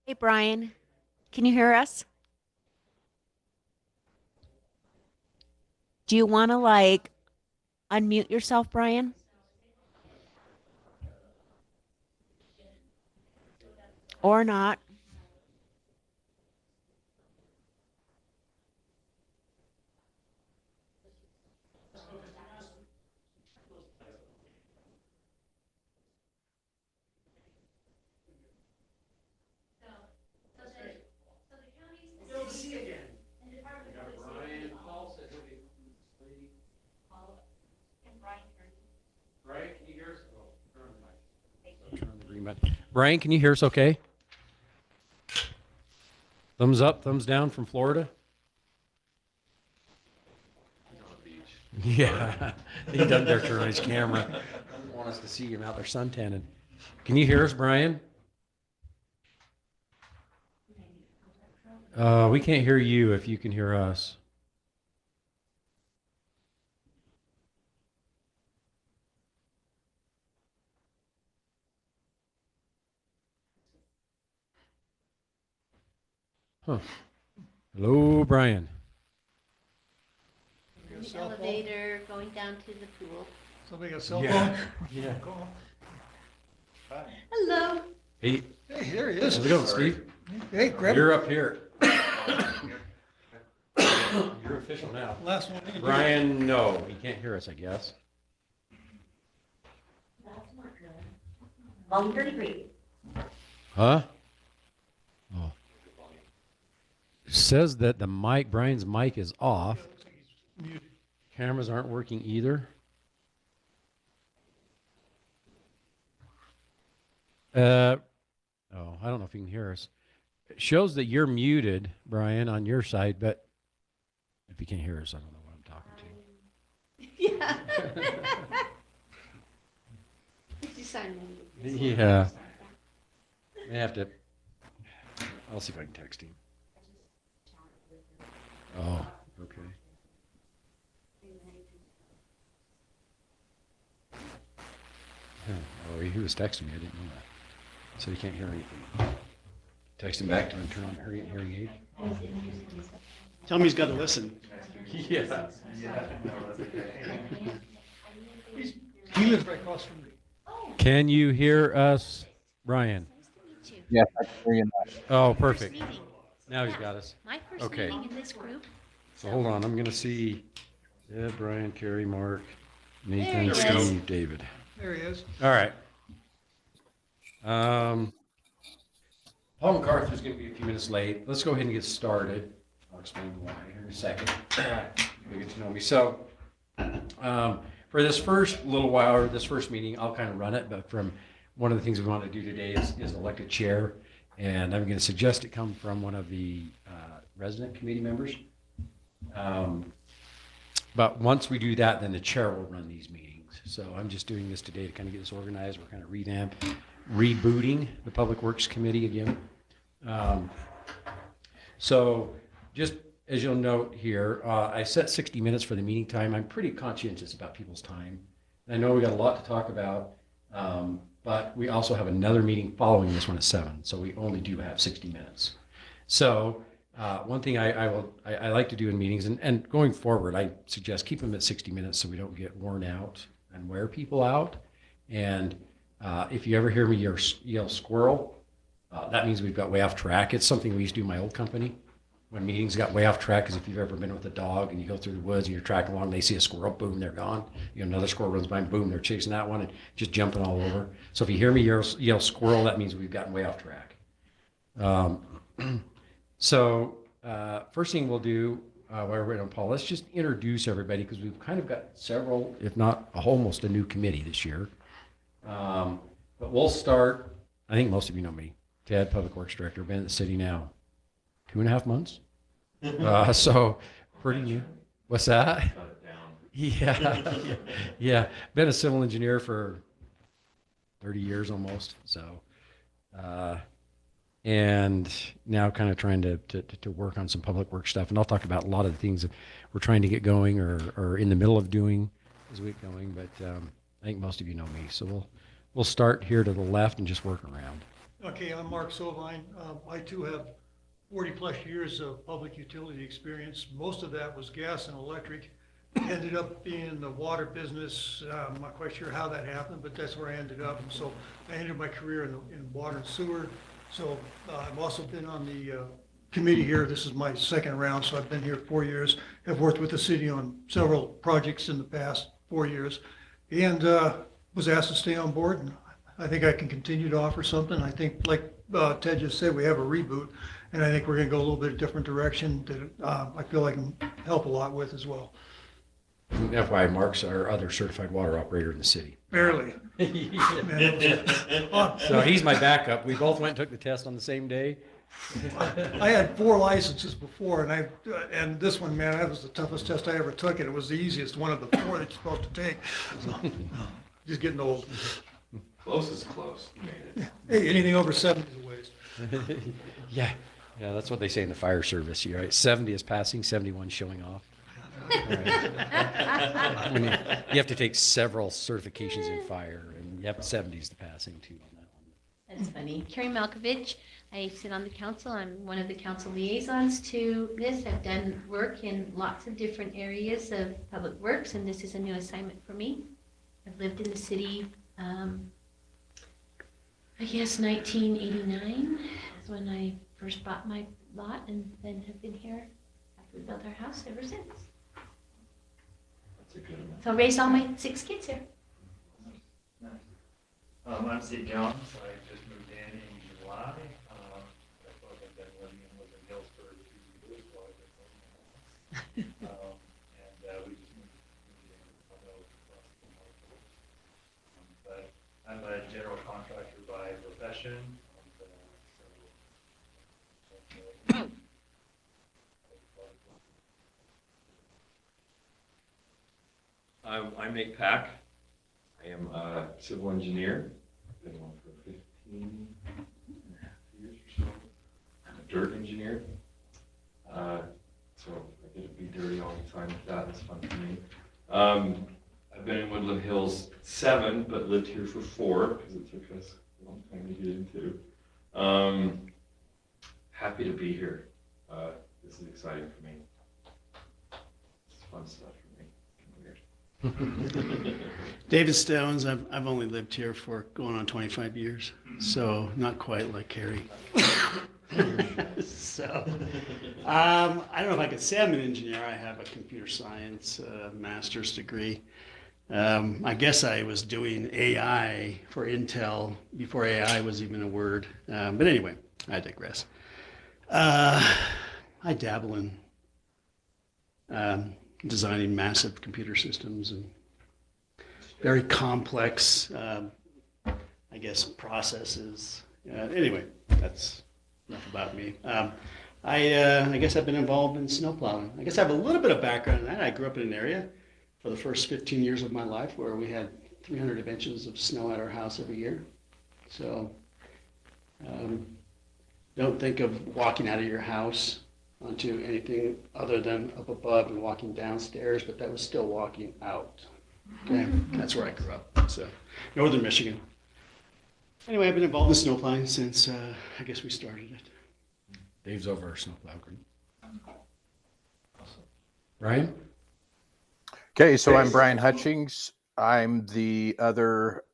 Hey, Brian, can you hear us? Do you want to unmute yourself, Brian? Or not? Brian, can you hear us okay? Thumbs up, thumbs down from Florida? Yeah, he doesn't dare turn on his camera. Doesn't want us to see him out there suntanning. Can you hear us, Brian? We can't hear you if you can hear us. Huh. Hello, Brian. In the elevator, going down to the pool. Somebody got a cell Yeah. phone? Yeah. Call. Hello. Hey, Hey, there he is. how's it going, Steve? Hey, grab You're up here. You're official now. last one. Brian, no, he can't hear us, I guess. Volume 33. Huh? Oh. It says that Brian's mic is off. Muted. Cameras aren't working either. I don't know if you can hear us. It shows that you're muted, Brian, on your side, but if you can't hear us, I don't know what I'm talking to. Yeah. Did you sign in? Yeah. I have to. I'll see if I can text him. Oh, okay. Yeah. Oh, he was texting me. I didn't know that. So he can't hear anything. Text him back to him, turn on hearing aid. Tell me he's got to listen. Yeah. He lives right across from me. Can you hear us, Brian? Yes, I can hear you now. Oh, perfect. First meeting. Now he's got us. My first Okay. meeting in this group. So hold on, I'm gonna see Ed, Brian, Carrie, Mark, There Nathan, he is. Steve, David. There he is. All right. Paul MacArthur's gonna be a few minutes late. Let's go ahead and get started. I'll explain why here in a second. You'll get to know me. So, for this first little while, or this first meeting, I'll kind of run it, but from one of the things we want to do today is elect a chair. And I'm gonna suggest it come from one of the resident committee members. But once we do that, then the chair will run these meetings. So I'm just doing this today to kind of get this organized. We're kind of rebooting the Public Works Committee again. So just as you'll note here, I set 60 minutes for the meeting time. I'm pretty conscientious about people's time. I know we got a lot to talk about, but we also have another meeting following this one at 7. So we only do have 60 minutes. So one thing I like to do in meetings, and going forward, I suggest keep them at 60 minutes so we don't get worn out and wear people out. And if you ever hear me yell squirrel, that means we've got way off track. It's something we used to do in my old company when meetings got way off track, because if you've ever been with a dog and you go through the woods and you're tracking along, they see a squirrel, boom, they're gone. You know, another squirrel runs by, and boom, they're chasing that one and just jumping all over. So if you hear me yell squirrel, that means we've gotten way off track. So first thing we'll do while we're waiting on Paul, let's just introduce everybody, because we've kind of got several, if not almost a new committee this year. But we'll start, I think most of you know me, Ted, Public Works Director, been at the city now 2.5 months. So pretty new. What's that? Yeah, yeah. Been a civil engineer for 30 years almost. So, and now kind of trying to work on some public work stuff. And I'll talk about a lot of the things that we're trying to get going or in the middle of doing as we get going. But I think most of you know me. So we'll start here to the left and just work around. Okay, I'm Mark Sovine. I too have 40-plus years of public utility experience. Most of that was gas and electric. Ended up being in the water business. I'm not quite sure how that happened, but that's where I ended up. And so I ended my career in water and sewer. So I've also been on the committee here. This is my second round, so I've been here 4 years. Have worked with the city on several projects in the past 4 years, and was asked to stay on board. And I think I can continue to offer something. I think, like Ted just said, we have a reboot, and I think we're going to go a little bit different direction that I feel I can help a lot with as well. FYI, Mark's our other certified water operator in the city. Barely. Man, So he's my backup. We both went and took the test on the same day. I had 4 licenses before, and this one, man, that was the toughest test I ever took, and it was the easiest one of the 4 that you're supposed to take. So, just getting old. Close is close. You made it. Hey, anything over 70 is a waste. Yeah, that's what they say in the fire service. You're right. 70 is passing, 71 showing off. When you have to take several certifications in fire, and you have 70 is the passing too on that one. That's funny. Carrie Malkovich, I sit on the council. I'm one of the council liaisons to this. I've done work in lots of different areas of public works, and this is a new assignment for me. I've lived in the city, I guess 1989 is when I first bought my lot, and then have been here after we built our house ever since. That's a good amount. So I raised all my 6 kids here. I'm Steve Jones. I just moved in July. That's why I've been living in Woodland Hills for 2 years while I've been living in the house. And we just moved in but I'm a general contractor by profession. I'm Nate Pack. I am a civil engineer. Been one for 15 and a half years or so. I'm a dirt engineer. So I get to be dirty all the time with that. It's fun for me. I've been in Woodland Hills 7, but lived here for 4 because it took us a long time to get into. Happy to be here. This is exciting for me. It's fun stuff for me. Weird. David Stones, I've only lived here for going on 25 years, so not quite like Carrie. So, I don't know if I could say I'm an engineer. I have a computer science master's degree. I guess I was doing AI for Intel before AI was even a word. But anyway, I digress. I dabble in designing massive computer systems and very complex, I guess, processes. Anyway, that's enough about me. I guess I've been involved in snowplowing. I guess I have a little bit of background in that. I grew up in an area for the first 15 years of my life where we had 300 inches of snow at our house every year. So don't think of walking out of your house onto anything other than up above and walking downstairs, but that was still walking out. Okay, that's where I grew up, so northern Michigan. Anyway, I've been involved in snowplowing since I guess we started it. Dave's over our snowplow group. Ryan? Okay, so I'm Brian Hutchings. I'm the other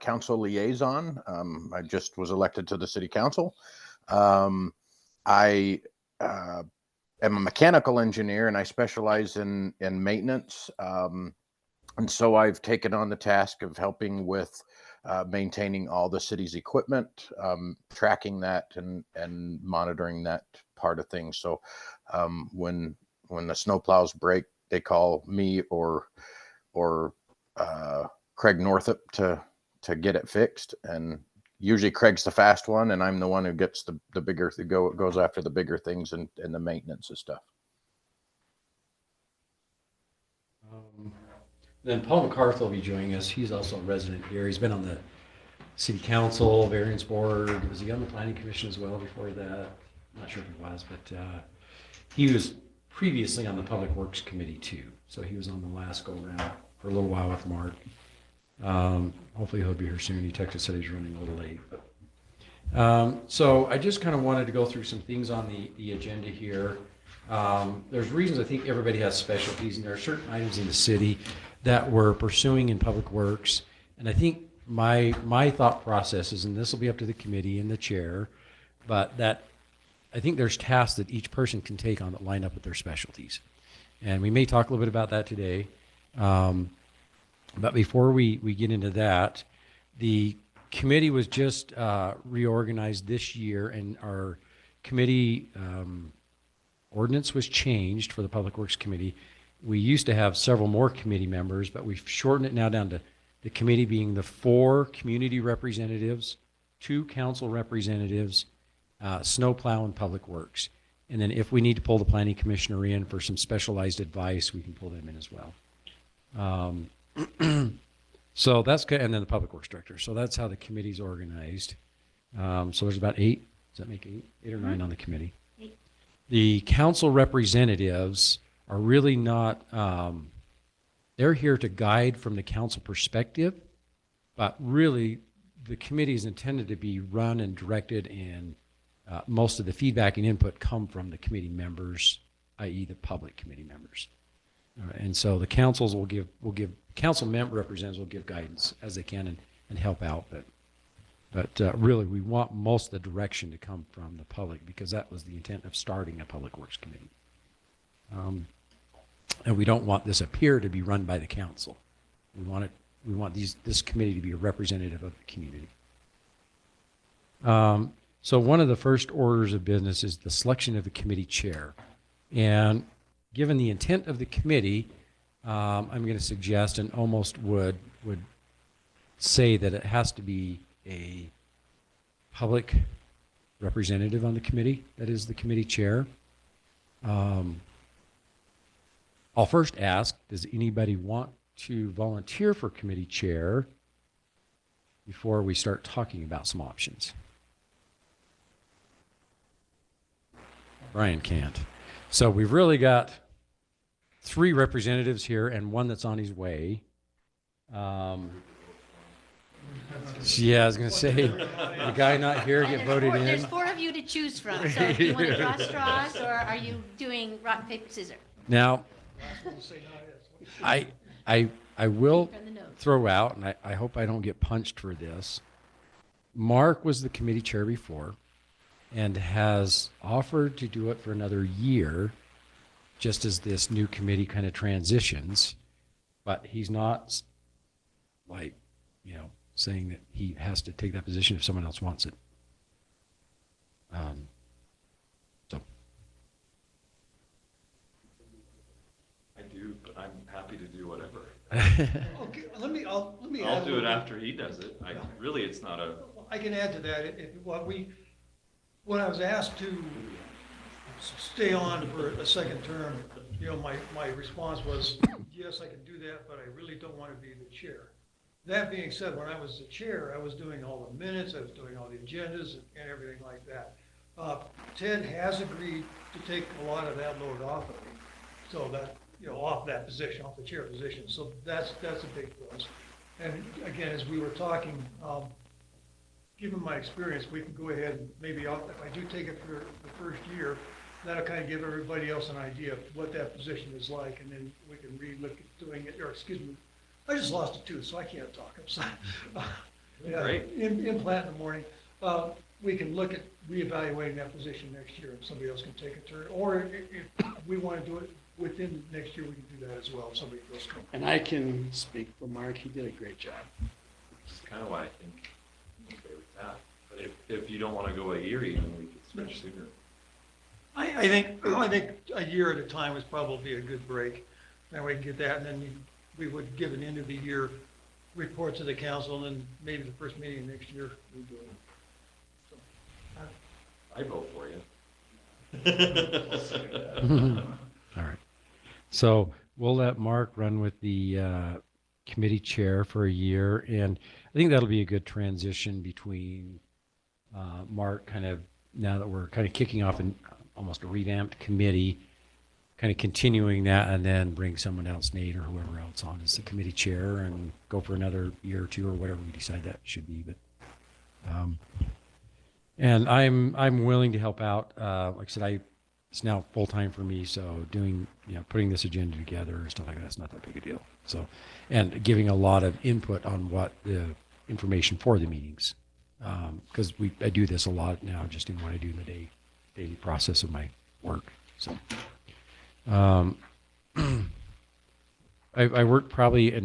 council liaison. I just was elected to the city council. I am a mechanical engineer and I specialize in maintenance. And so I've taken on the task of helping with maintaining all the city's equipment, tracking that and monitoring that part of things. So when the snowplows break, they call me or Craig Northup to get it fixed. And usually Craig's the fast one, and I'm the one who gets the bigger, goes after the bigger things and the maintenance and stuff. Then Paul McCarthy will be joining us. He's also a resident here. He's been on the city council, variance board. Was he on the planning commission as well before that? I'm not sure if he was, but he was previously on the public works committee too. So he was on the last go around for a little while with Mark. Hopefully he'll be here soon. He texted, said he's running a little late. But So I just kind of wanted to go through some things on the agenda here. There's reasons I think everybody has specialties, and there are certain items in the city that we're pursuing in Public Works. And I think my thought process is, and this will be up to the committee and the chair, but that I think there's tasks that each person can take on that line up with their specialties. And we may talk a little bit about that today. But before we get into that, the committee was just reorganized this year, and our committee ordinance was changed for the Public Works Committee. We used to have several more committee members, but we've shortened it now down to the committee being the 4 community representatives, 2 council representatives, snowplow and Public Works. And then if we need to pull the planning commissioner in for some specialized advice, we can pull them in as well. So that's good. And then the Public Works Director. So that's how the committee's organized. So there's about 8. Does that make 8? 8 or 9 on the committee. 8. The council representatives are really not, they're here to guide from the council perspective, but really the committee is intended to be run and directed, and most of the feedback and input come from the committee members, i.e. the public committee members. And so the councils will give council member representatives will give guidance as they can and help out. But really, we want most of the direction to come from the public, because that was the intent of starting a Public Works Committee. And we don't want this up here to be run by the council. We want this committee to be a representative of the community. So one of the first orders of business is the selection of the committee chair. And given the intent of the committee, I'm going to suggest and almost would say that it has to be a public representative on the committee that is the committee chair. I'll first ask, does anybody want to volunteer for committee chair before we start talking about some options? Brian can't. So we've really got 3 representatives here and one that's on his way. Yeah, I was going to say, the guy not here get voted in. There's 4 of you to choose from. So do you want to draw straws, or are you doing rock, paper, scissors? Now, I will From the notes. throw out, and I hope I don't get punched for this. Mark was the committee chair before and has offered to do it for another year, just as this new committee kind of transitions. But he's not saying that he has to take that position if someone else wants it. So. I do, but I'm happy to do whatever. Okay, let me add I'll a do it little after he does it. Really, it's not a, I can add to that. When I was asked to stay on for a second term, my response was, yes, I can do that, but I really don't want to be the chair. That being said, when I was the chair, I was doing all the minutes, I was doing all the agendas and everything like that. Ted has agreed to take a lot of that load off of me, so that, off that position, off the chair position. So that's a big plus. And again, as we were talking, given my experience, we can go ahead and maybe, if I do take it for the first year, that'll kind of give everybody else an idea of what that position is like, and then we can re-look at doing it, or excuse me, I just lost a tooth, so I can't talk, I'm sorry. Great. Implant in the morning. We can look at reevaluating that position next year, and somebody else can take a turn. Or if we want to do it within next year, we can do that as well, if somebody feels comfortable. And I can speak for Mark, he did a great job. which is kind of why I think I'm okay with that. But if you don't want to go a year even, we could switch sooner. I think a year at a time is probably a good break. That way we can get that, and then we would give an end of the year report to the council, and then maybe the first meeting next year we do it. So, I vote for you. All right. So we'll let Mark run with the committee chair for a year. And I think that'll be a good transition between Mark kind of, now that we're kind of kicking off almost a revamped committee, kind of continuing that, and then bring someone else, Nate or whoever else, on as the committee chair and go for another year or two or whatever we decide that should be. But And I'm willing to help out. Like I said, it's now full time for me. So doing, putting this agenda together and stuff like that's not that big a deal. So, and giving a lot of input on what the information for the meetings. Because I do this a lot now, just in what I do in the daily process of my work. So, I work probably a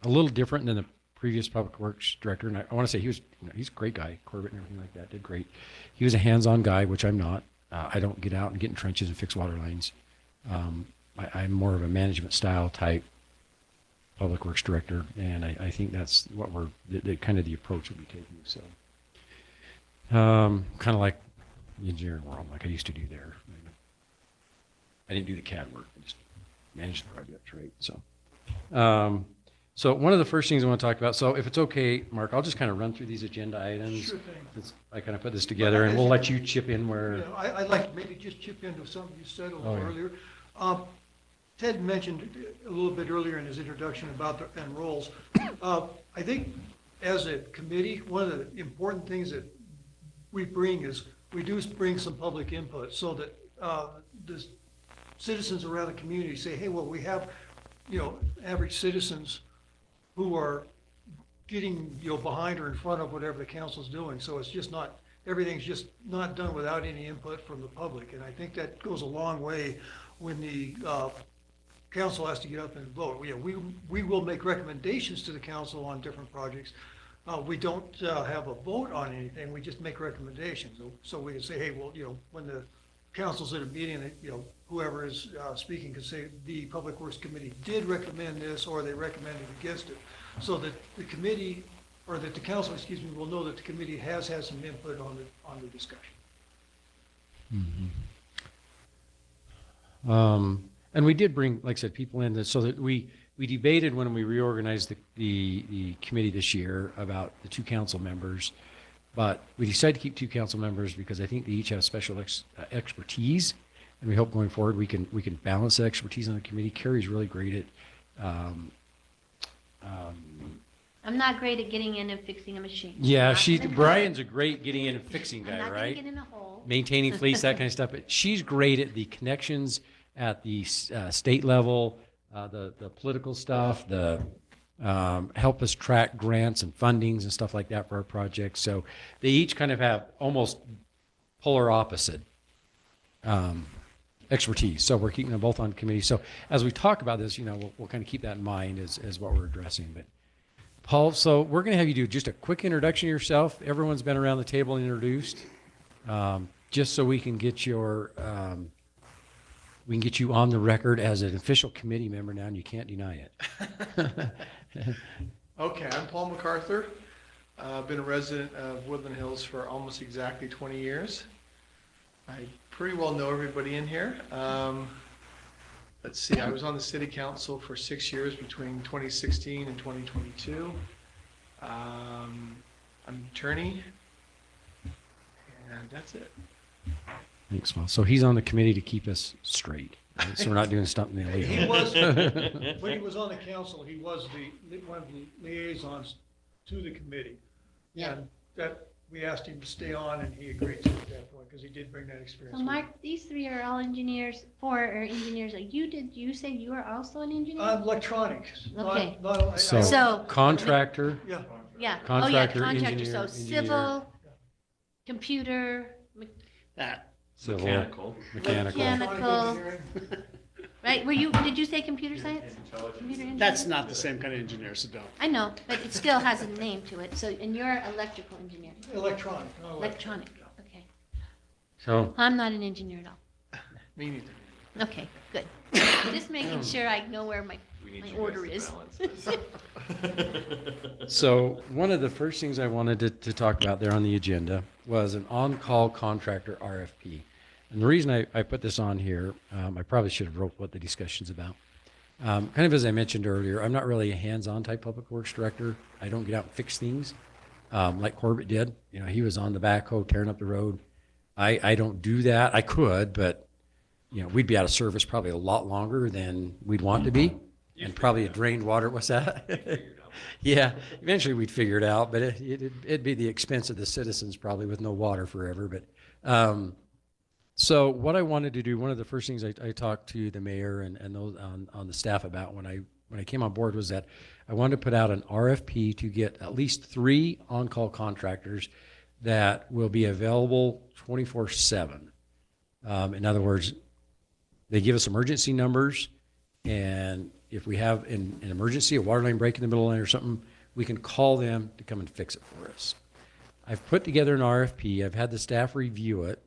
little different than the previous public works director, and I want to say he's a great guy, Corbett and everything like that, did great. He was a hands-on guy, which I'm not. I don't get out and get in trenches and fix water lines. I'm more of a management style type public works director, and I think that's what kind of the approach we'll be taking. So, kind of like the engineering world, like I used to do there. I didn't do the CAD work; I just managed the project, right? So, so one of the first things I want to talk about. So, if it's okay, Mark, I'll just kind of run through these agenda items. Sure thing. I kind of put this together, and we'll let you chip in where. I'd like to maybe just chip into something you said a little Oh, yeah. earlier. Ted mentioned a little bit earlier in his introduction about the end roles. I think as a committee, one of the important things that we bring is we do bring some public input so that the citizens around the community say, hey, well, we have, average citizens who are getting, behind or in front of whatever the council's doing. So it's just not, everything's just not done without any input from the public. And I think that goes a long way when the council has to get up and vote. We will make recommendations to the council on different projects. We don't have a vote on anything, we just make recommendations. So we can say, hey, well, when the council's at a meeting, whoever is speaking can say, the Public Works Committee did recommend this, or they recommended against it. So that the committee, or that the council, will know that the committee has had some input on the discussion. Mm-hmm. And we did bring, like I said, people in so that we debated when we reorganized the committee this year about the 2 council members, but we decided to keep 2 council members because I think they each have special expertise, and we hope going forward we can balance the expertise on the committee. Carrie's really great at. I'm not great at getting in and fixing a machine. Yeah, Not gonna- Brian's a great getting in and fixing I'm guy, not gonna right? get in a hole. Maintaining fleets, that kind of stuff. But she's great at the connections at the state level, the political stuff, the help us track grants and fundings and stuff like that for our projects. So they each kind of have almost polar opposite expertise. So we're keeping them both on committee. So as we talk about this, we'll kind of keep that in mind as what we're addressing. But Paul, so we're going to have you do just a quick introduction of yourself. Everyone's been around the table and introduced, just so we can get you on the record as an official committee member now, and you can't deny it. Okay, I'm Paul MacArthur. I've been a resident of Woodland Hills for almost exactly 20 years. I pretty well know everybody in here. Let's see, I was on the city council for 6 years between 2016 and 2022. I'm an attorney, and that's it. Thanks, Paul. So he's on the committee to keep us straight, right? So we're not doing something illegal. He was, when he was on the council, he was one of the liaisons to the committee. Yeah. And that, we asked him to stay on, and he agreed to at that point, because he did bring that experience. So with him. Mark, these 3 are all engineers, 4 are engineers. Did you say you are also an engineer? Electronics. Okay. So contractor, Yeah, Yeah. contractor, Contractor, engineer, so engineer. civil, computer, That, civil, Mechanical. mechanical. Mechanical. engineering. right? Did you say computer science? Computer engineering? that's not the same kind of engineer, so don't. I know, but it still has a name to it. So, and you're electrical engineer, Electronic, not electronic. Okay. So, I'm not an engineer at all. Me neither. Okay, good. Just making sure I know where my We need My you guys order to is. balance this. so one of the first things I wanted to talk about there on the agenda was an on-call contractor RFP. And the reason I put this on here, I probably should have wrote what the discussion's about. Kind of as I mentioned earlier, I'm not really a hands-on type public works director. I don't get out and fix things like Corbett did. He was on the backhoe tearing up the road. I don't do that. I could, but we'd be out of service probably a lot longer than we'd want to be. and probably a drained water. What's that? Yeah, eventually we'd figure it out, but it'd be the expense of the citizens probably with no water forever. But so what I wanted to do, one of the first things I talked to the mayor and those on the staff about when I came on board was that I wanted to put out an RFP to get at least 3 on-call contractors that will be available 24/7. In other words, they give us emergency numbers, and if we have an emergency, a water line break in the middle of the night or something, we can call them to come and fix it for us. I've put together an RFP. I've had the staff review it.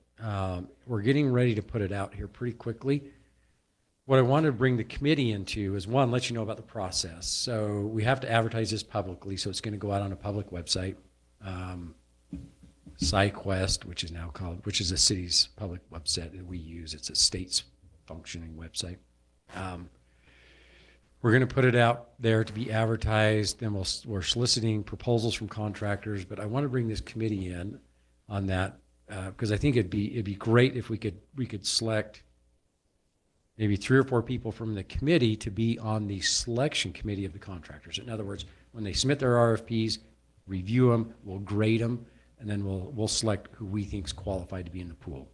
We're getting ready to put it out here pretty quickly. What I wanted to bring the committee into is, one, let you know about the process. So we have to advertise this publicly, so it's going to go out on a public website. SciQuest, which is the city's public website that we use. It's a state's functioning website. We're going to put it out there to be advertised. Then we're soliciting proposals from contractors. But I want to bring this committee in on that because I think it'd be great if we could select maybe 3 or 4 people from the committee to be on the selection committee of the contractors. In other words, when they submit their RFPs, review them, we'll grade them, and then we'll select who we think is qualified to be in the pool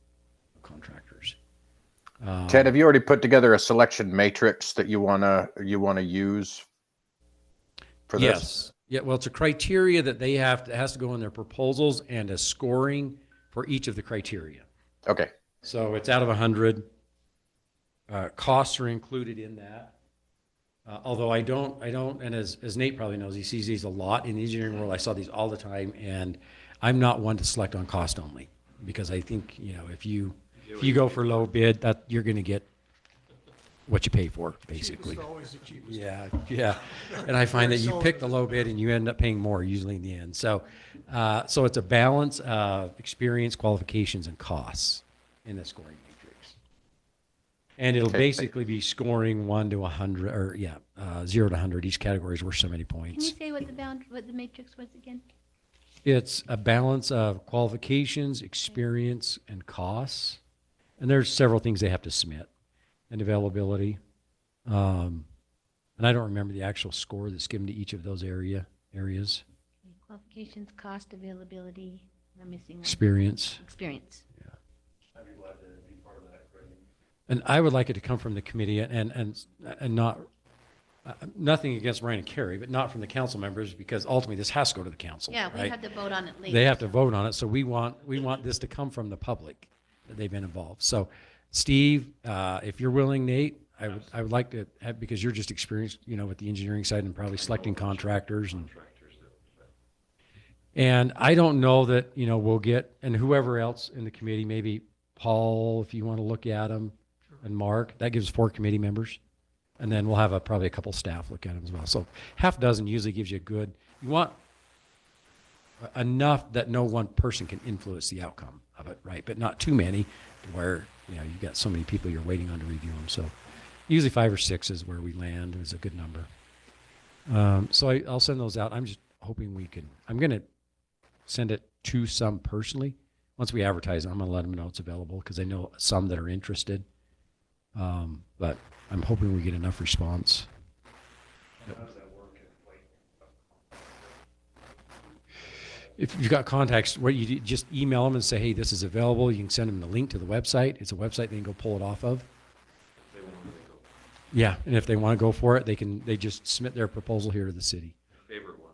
of contractors. Ted, have you already put together a selection matrix that you wanna use for this? Yes. Yeah. Well, it's a criteria that it has to go in their proposals and a scoring for each of the criteria. Okay. So it's out of 100. Costs are included in that. Although I don't, and as Nate probably knows, he sees these a lot in the engineering world. I saw these all the time, and I'm not one to select on cost only because I think, if you go for low bid, that you're going to get what you pay for, basically. Cheapest, always the cheapest. Yeah. And I find that you pick the low bid and you end up paying more usually in the end. So it's a balance of experience, qualifications, and costs in the scoring matrix. And it'll basically be scoring 1 to 100, or 0 to 100. Each category is worth so many Can points. you say what the matrix was again? It's a balance of qualifications, experience, and costs. And there's several things they have to submit, and availability. And I don't remember the actual score that's given to each of those areas. Okay, qualifications, cost, availability. I'm missing one. Experience. Experience. I'd be glad to be part of that, Greg. And I would like it to come from the committee and not, nothing against Ryan and Carrie, but not from the council members, because ultimately this has to go to the council. Yeah, we right? have to vote on it later. They have to vote on it. So we want this to come from the public that they've been involved. So Steve, if you're willing, Nate, I would like to have, because you're just experienced, with the engineering side and probably selecting contractors and I don't know that, we'll get, and whoever else in the committee, maybe Paul, if you want to look at them, and Mark, that gives 4 committee members. And then we'll have probably a couple staff look at them as well. So half dozen usually gives you you want enough that no one person can influence the outcome of it, right? But not too many where, you've got so many people you're waiting on to review them. So usually 5 or 6 is where we land, is a good number. So I'll send those out. I'm just hoping I'm going to send it to some personally. Once we advertise it, I'm going to let them know it's available because I know some that are interested. But I'm hoping we get enough response. How does that work? If you've got contacts, what you do, just email them and say, hey, this is available. You can send them the link to the website. It's a website they can go pull it off of. They want to go. Yeah, and if they want to go for it, they just submit their proposal here to the city. Favorite one.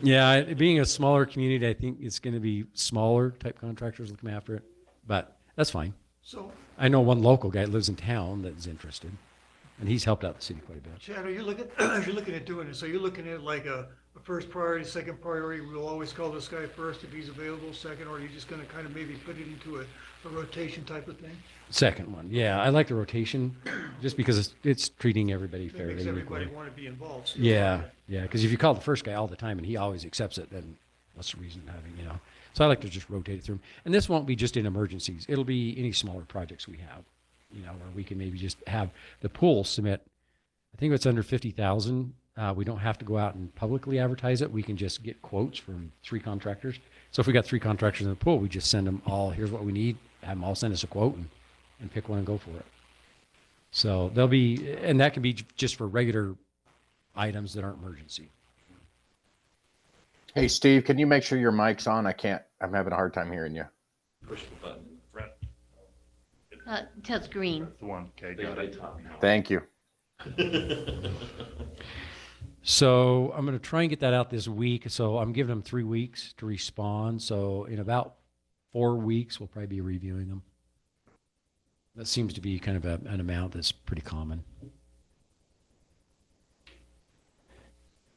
Yeah, being a smaller community, I think it's going to be smaller type contractors looking after it, but that's fine. So, I know one local guy that lives in town that's interested, and he's helped out the city quite a bit. Chad, are you as you're looking at doing it, so you're looking at like a first priority, second priority, we'll always call this guy first if he's available, second, or are you just gonna kind of maybe put it into a rotation type of thing? Second one, yeah, I like the rotation, just because it's treating everybody It fairly makes everybody equally. want to be involved. so- Yeah, because if you call the first guy all the time and he always accepts it, then what's the reason of having, So I like to just rotate it through. And this won't be just in emergencies. It'll be any smaller projects we have, where we can maybe just have the pool submit. I think if it's under 50,000, we don't have to go out and publicly advertise it. We can just get quotes from 3 contractors. So if we got 3 contractors in the pool, we just send them all, here's what we need, have them all send us a quote and pick one and go for it. So there'll be, and that can be just for regular items that aren't emergency. Hey, Steve, can you make sure your mic's on? I'm having a hard time hearing you. Push the button. Right. Until it's green. That's the one. Okay, They, got they it. taught me how. Thank you. So I'm going to try and get that out this week. So I'm giving them 3 weeks to respond. So in about 4 weeks, we'll probably be reviewing them. That seems to be kind of an amount that's pretty common.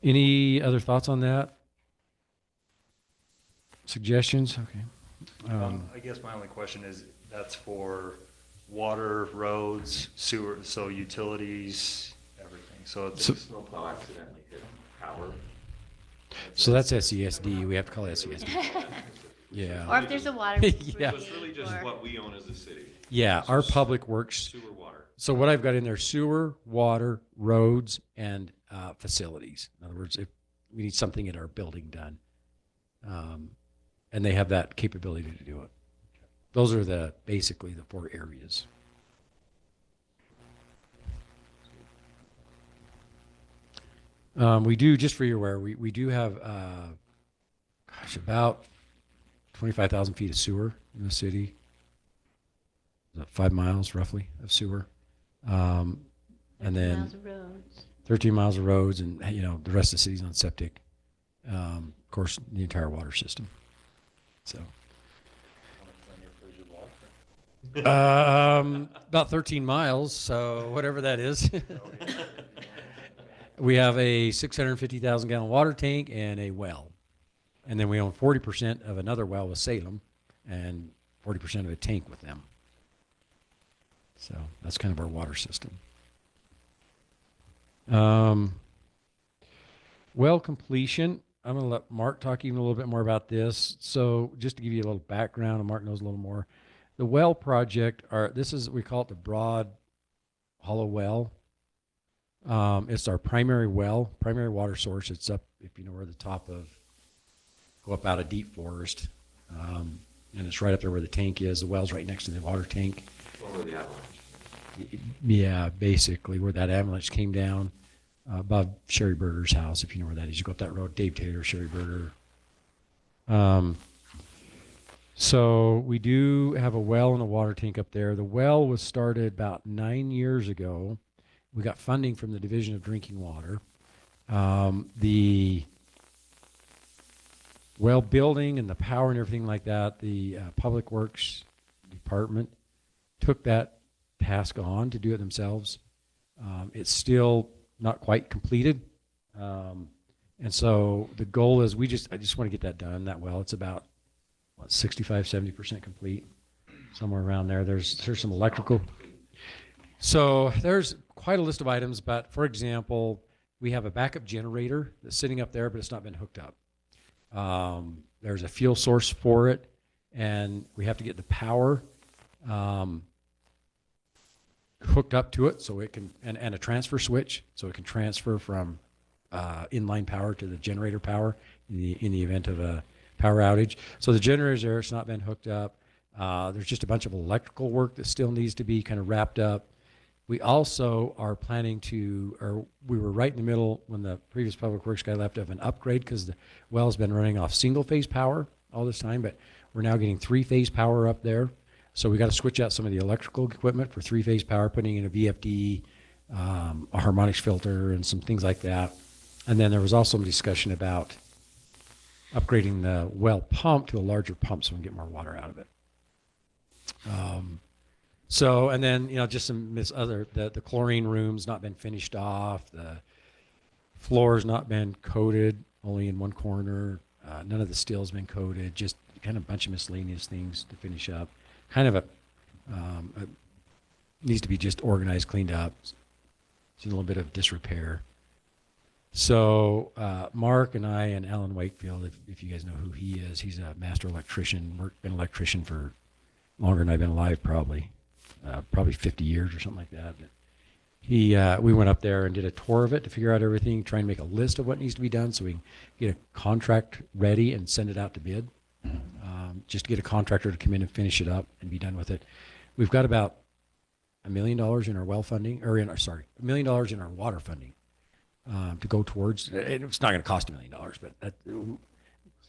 Any other thoughts on that? Suggestions? Okay. I guess my only question is, that's for water, roads, sewer, so utilities, everything. So it's, So- Snowplow accidentally hit power. So that's SESD. We have to call it SESD. Yeah. Or if there's a water. Yeah. So it's really just or- what we own as a city. Yeah. Our public works. Sewer, water. So what I've got in there, sewer, water, roads, and facilities. In other words, if we need something at our building done. And they have that capability to do it. Those are basically the 4 areas. We do, just for your aware, we do have, about 25,000 feet of sewer in the city. Is that 5 miles roughly of sewer? And then Miles of roads. 13 miles of roads, and the rest of the city's on septic. Of course, the entire water system. So about 13 miles, so whatever that is. We have a 650,000 gallon water tank and a well, and then we own 40% of another well with Salem, and 40% of a tank with them. So that's kind of our water system. Well completion. I'm going to let Mark talk even a little bit more about this. So just to give you a little background, and Mark knows a little more. The well project, we call it the Broad Hollow Well. It's our primary well, primary water source. It's up, if you know where the top of, go up out of deep forest. And it's right up there where the tank is. The well's right next to the water tank. Over the avalanche. Yeah, basically where that avalanche came down. Above Sherry Berger's house, if you know where that is. You go up that road, Dave Taylor, Sherry Berger. So we do have a well and a water tank up there. The well was started about 9 years ago. We got funding from the Division of Drinking Water. The well building and the power and everything like that, the Public Works Department took that task on to do it themselves. It's still not quite completed. And so the goal is I just want to get that done, that well. It's about, 65, 70% complete, somewhere around there. There's some electrical. So there's quite a list of items, but for example, we have a backup generator that's sitting up there, but it's not been hooked up. There's a fuel source for it, and we have to get the power hooked up to it so it can, and a transfer switch so it can transfer from inline power to the generator power in the event of a power outage. So the generator's there, it's not been hooked up. There's just a bunch of electrical work that still needs to be kind of wrapped up. We also are planning we were right in the middle when the previous public works guy left of an upgrade because the well's been running off single phase power all this time, but we're now getting 3-phase power up there. So we got to switch out some of the electrical equipment for 3-phase power, putting in a VFD, a harmonics filter, and some things like that. And then there was also some discussion about upgrading the well pump to a larger pump so we can get more water out of it. So, and then, just some the chlorine room's not been finished off. The floor's not been coated, only in one corner. None of the steel's been coated, just kind of a bunch of miscellaneous things to finish up. Kind of needs to be just organized, cleaned up. It's a little bit of disrepair. So Mark and I and Alan Wakefield, if you guys know who he is, he's a master electrician, been an electrician for longer than I've been alive, probably 50 years or something like that. But we went up there and did a tour of it to figure out everything, try and make a list of what needs to be done so we can get a contract ready and send it out to bid. Just to get a contractor to come in and finish it up and be done with it. We've got about $1 million in our well funding, or in our, sorry, $1 million in our water funding to go towards, and it's not going to cost $1 million, but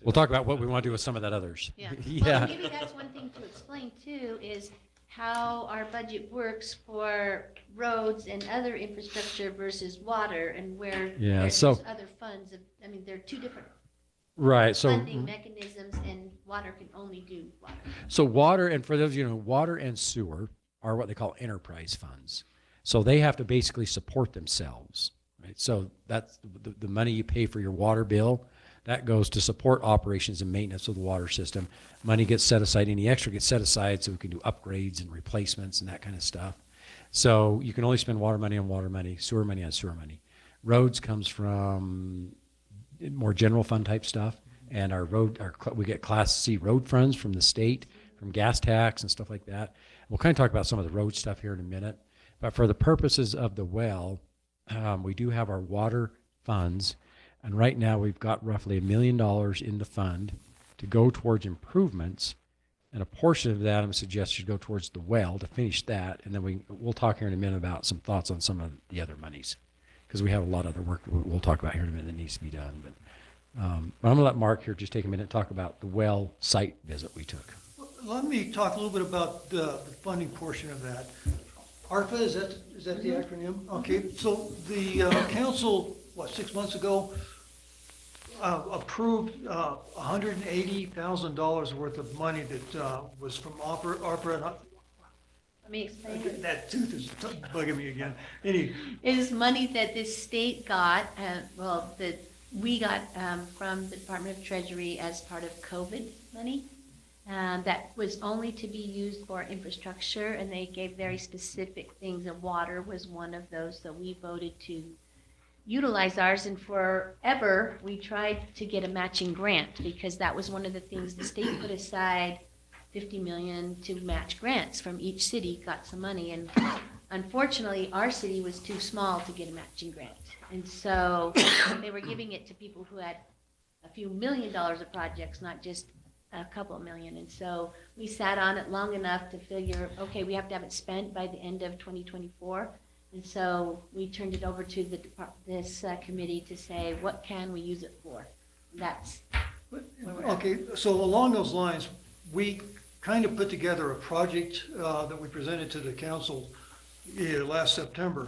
we'll talk about what we want to do with some of that others. Yeah. Yeah. Well, maybe that's one thing to explain too, is how our budget works for roads and other infrastructure versus water, and where Yeah, there's so- other funds. I mean, there are two different Right. So funding mechanisms, and water can only do water. So water, and for those of you who know, water and sewer are what they call enterprise funds. So they have to basically support themselves, right? So that's the money you pay for your water bill, that goes to support operations and maintenance of the water system. Money gets set aside, any extra gets set aside so we can do upgrades and replacements and that kind of stuff. So you can only spend water money on water money, sewer money on sewer money. Roads comes from more general fund type stuff, and we get Class C road funds from the state, from gas tax and stuff like that. We'll kind of talk about some of the road stuff here in a minute, but for the purposes of the well, we do have our water funds, and right now we've got roughly $1 million in the fund to go towards improvements, and a portion of that I'm suggesting should go towards the well to finish that, and then we'll talk here in a minute about some thoughts on some of the other monies, because we have a lot of other work we'll talk about here in a minute that needs to be done. But I'm going to let Mark here just take a minute and talk about the well site visit we took. Let me talk a little bit about the funding portion of that. ARPA, is that the acronym? Okay, so the council, 6 months ago, approved $180,000 worth of money that was from ARPA. Let me explain it. That tooth is bugging me again. It is money that this state got, that we got from the Department of Treasury as part of COVID money. That was only to be used for infrastructure, and they gave very specific things, and water was one of those, so we voted to utilize ours, and forever we tried to get a matching grant, because that was one of the things the state put aside $50 million to match grants from each city, got some money, and unfortunately our city was too small to get a matching grant, and so they were giving it to people who had a few $1 million of projects, not just a couple of million. And so we sat on it long enough to figure, okay, we have to have it spent by the end of 2024, and so we turned it over to this committee to say, what can we use it for? That's Okay, so along those lines, we kind of put together a project that we presented to the council last September.